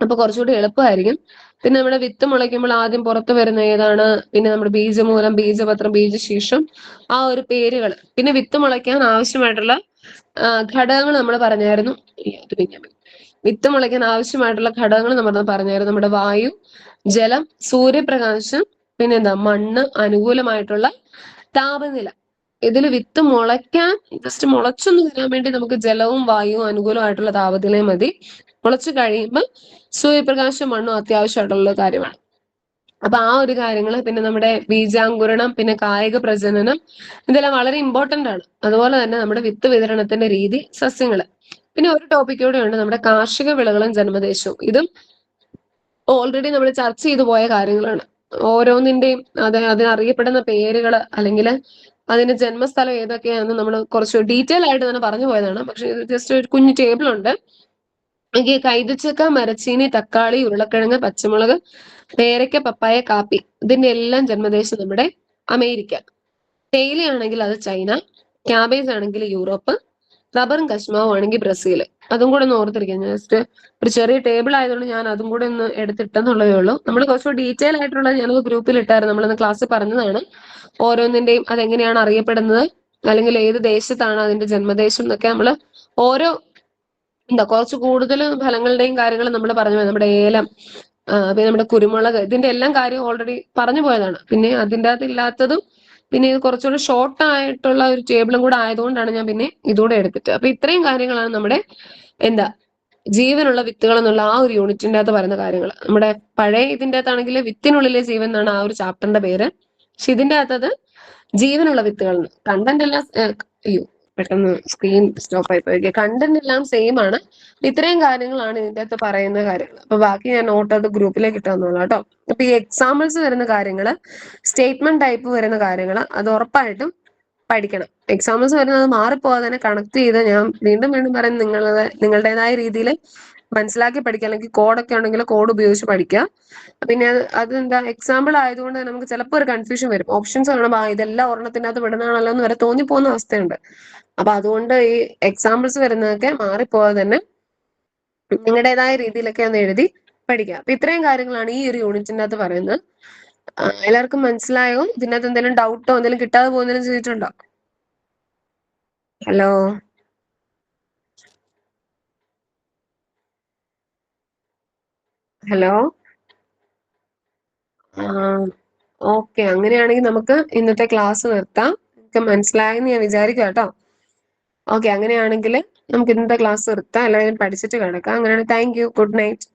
അപ്പൊ കുറച്ചുകൂടി എളുപ്പമായിരിക്കും. പിന്നെ നമ്മുടെ വിത്ത് മുളയ്ക്കുമ്പോൾ ആദ്യം പുറത്തു വരുന്ന ഏതാണ്, പിന്നെ നമ്മുടെ ബീജമൂലം, ബീജപത്രം, ബീജശീർഷം, ആ ഒരു പേരുകൾ, പിന്നെ വിത്ത് മുളയ്ക്കാൻ ആവശ്യമായിട്ടുള്ള ഘടകങ്ങൾ നമ്മൾ പറഞ്ഞായിരുന്നു. വിത്ത് മുളയ്ക്കാൻ ആവശ്യമായിട്ടുള്ള ഘടകങ്ങൾ നമ്മൾ പറഞ്ഞായിരുന്നു. നമ്മുടെ വായു, ജലം, സൂര്യപ്രകാശം, പിന്നെ എന്താ മണ്ണ്, അനുകൂലമായിട്ടുള്ള താപനില. ഇതിൽ വിത്ത് മുളയ്ക്കാൻ ജസ്റ്റ് മുളച്ചൊന്ന് വരാൻ വേണ്ടി നമുക്ക് ജലവും വായുവും അനുകൂലമായിട്ടുള്ള താപനിലയും മതി. മുളച്ചു കഴിയുമ്പോൾ സൂര്യപ്രകാശം, മണ്ണും അത്യാവശ്യമായിട്ടുള്ള കാര്യമാണ്. അപ്പൊ ആ ഒരു കാര്യങ്ങൾ, പിന്നെ നമ്മുടെ ബീജാങ്കുരണം, പിന്നെ കായിക പ്രജനനം, ഇതെല്ലാം വളരെ ഇമ്പോർട്ടന്റ് ആണ്. അതുപോലെ തന്നെ നമ്മുടെ വിത്ത് വിതരണത്തിന്റെ രീതി, സസ്യങ്ങള്. പിന്നെ ഒരു ടോപ്പിക് കൂടെ ഉണ്ട്, നമ്മുടെ കാർഷിക വിളകളും ജന്മദേശവും. ഇതും ഓൾറെഡി നമ്മൾ ചർച്ച ചെയ്തു പോയ കാര്യങ്ങളാണ്. ഓരോന്നിന്റെയും അതിനറിയപ്പെടുന്ന പേരുകൾ അല്ലെങ്കിൽ അതിന്റെ ജന്മസ്ഥലം ഏതൊക്കെയാണെന്ന് നമ്മൾ കുറച്ച് ഡീറ്റെയിൽ ആയിട്ട് തന്നെ പറഞ്ഞു പോയതാണ്. പക്ഷെ ഇത് ജസ്റ്റ് ഒരു കുഞ്ഞു ടേബിൾ ഉണ്ട്. എനിക്ക് കൈതച്ചക്ക, മരച്ചീനി, തക്കാളി, ഉരുളക്കിഴങ്ങ്, പച്ചമുളക്, പേരയ്ക്ക, പപ്പായ, കാപ്പി, ഇതിന്റെ എല്ലാം ജന്മദേശം നമ്മുടെ അമേരിക്ക. തേയില ആണെങ്കിൽ അത് ചൈന, ക്യാബേജ് ആണെങ്കിൽ യൂറോപ്പ്, റബ്ബറും കശ്മാവും ആണെങ്കിൽ ബ്രസീൽ. അതും കൂടെ ഒന്ന് ഓർത്തിരിക്കാം. ജസ്റ്റ് ഒരു ചെറിയ ടേബിൾ ആയതുകൊണ്ട് ഞാൻ അതും കൂടെ ഒന്ന് എടുത്തിട്ടെന്നുള്ളതേ ഉള്ളൂ. നമ്മൾ കുറച്ച് ഡീറ്റെയിൽ ആയിട്ടുള്ളത് ഞാനത് ഗ്രൂപ്പിൽ ഇട്ടായിരുന്നു, നമ്മളിന്ന് ക്ലാസ്സിൽ പറഞ്ഞതാണ്. ഓരോന്നിന്റെയും അതെങ്ങനെയാണ് അറിയപ്പെടുന്നത്, അല്ലെങ്കിൽ ഏത് ദേശത്താണ് അതിന്റെ ജന്മദേശം എന്നൊക്കെ നമ്മൾ ഓരോ കുറച്ച് കൂടുതൽ ഫലങ്ങളുടെയും കാര്യങ്ങൾ നമ്മൾ പറഞ്ഞു പോയത്. നമ്മുടെ ഏലം, പിന്നെ നമ്മുടെ കുരുമുളക്, ഇതിന്റെ എല്ലാം കാര്യം ഓൾറെഡി പറഞ്ഞു പോയതാണ്. പിന്നെ അതിൻ്റെ അകത്ത് ഇല്ലാത്തതും, പിന്നെ ഇത് കുറച്ചുകൂടി ഷോർട്ട് ആയിട്ടുള്ള ഒരു ടേബിളും കൂടെ ആയതുകൊണ്ടാണ് ഞാൻ പിന്നെ ഇതുകൂടെ എടുത്തിട്ട്. അപ്പൊ ഇത്രയും കാര്യങ്ങളാണ് നമ്മുടെ ജീവനുള്ള വിത്തുകൾ എന്നുള്ള ആ ഒരു യൂണിറ്റിന്റെ അകത്ത് പറയുന്ന കാര്യങ്ങൾ. നമ്മുടെ പഴയ ഇതിന്റെ അകത്താണെങ്കിൽ വിത്തിനുള്ളിലെ ജീവൻ എന്നാണ് ആ ഒരു ചാപ്റ്ററിന്റെ പേര്. പക്ഷെ ഇതിന്റെ അകത്തത് ജീവനുള്ള വിത്തുകൾ. കണ്ടന്റ് എല്ലാം അയ്യോ പെട്ടെന്ന് സ്ക്രീൻ സ്റ്റോപ്പ് ആയി പോയി. കണ്ടന്റ് എല്ലാം സെയിം ആണ്. ഇത്രയും കാര്യങ്ങളാണ് ഇതിന്റെ അകത്ത് പറയുന്ന കാര്യങ്ങൾ. അപ്പൊ ബാക്കി ഞാൻ നോട്ട് അത് ഗ്രൂപ്പിലേക്ക് ഇട്ട് തന്നോളാം കേട്ടോ. അപ്പൊ ഈ എക്സാമ്പിൾസ് വരുന്ന കാര്യങ്ങള്, സ്റ്റേറ്റ്മെന്റ് ടൈപ്പ് വരുന്ന കാര്യങ്ങള്, അത് ഉറപ്പായിട്ടും പഠിക്കണം. എക്സാമ്പിൾസ് വരുന്നത് മാറിപ്പോകാതെ തന്നെ കണക്ട് ചെയ്ത്, ഞാൻ വീണ്ടും വീണ്ടും പറയുന്നത്, നിങ്ങളുടേതായ രീതിയിൽ മനസ്സിലാക്കി പഠിക്കുക. അല്ലെങ്കിൽ കോഡൊക്കെ ഉണ്ടെങ്കിൽ കോഡ് ഉപയോഗിച്ച് പഠിക്കുക. പിന്നെ അതെന്താ എക്സാമ്പിൾ ആയതുകൊണ്ട് നമുക്ക് ചിലപ്പോൾ ഒരു കൺഫ്യൂഷൻ വരും. ഓപ്ഷൻസ് കാണുമ്പോൾ ഇതെല്ലാം ഒരെണ്ണത്തിനകത്ത് വിടുന്നതാണല്ലോ എന്ന് വരെ തോന്നിപ്പോകുന്ന അവസ്ഥയുണ്ട്. അപ്പൊ അതുകൊണ്ട് ഈ എക്സാമ്പിൾസ് വരുന്നതൊക്കെ മാറിപ്പോകാതെ തന്നെ നിങ്ങളുടേതായ രീതിയിലൊക്കെ ഒന്ന് എഴുതി പഠിക്കുക. അപ്പൊ ഇത്രയും കാര്യങ്ങളാണ് ഈ ഒരു യൂണിറ്റിന്റെ അകത്ത് പറയുന്നത്. എല്ലാവർക്കും മനസ്സിലായോ? ഇതിനകത്ത് എന്തെങ്കിലും ഡൗട്ടോ എന്തെങ്കിലും കിട്ടാതെ പോകുന്നതിനും ചെയ്തിട്ടുണ്ടോ? Hello, hello. ഓക്കെ, അങ്ങനെയാണെങ്കിൽ നമുക്ക് ഇന്നത്തെ ക്ലാസ് നിർത്താം. നിങ്ങൾക്ക് മനസ്സിലായെന്ന് ഞാൻ വിചാരിക്കാം കേട്ടോ. ഓക്കെ, അങ്ങനെയാണെങ്കിൽ നമുക്ക് ഇന്നത്തെ ക്ലാസ് നിർത്താം. എല്ലാവരും പഠിച്ചിട്ട് കിടക്കാം. അങ്ങനെയാണെങ്കിൽ താങ്ക് യു, ഗുഡ് നൈറ്റ്.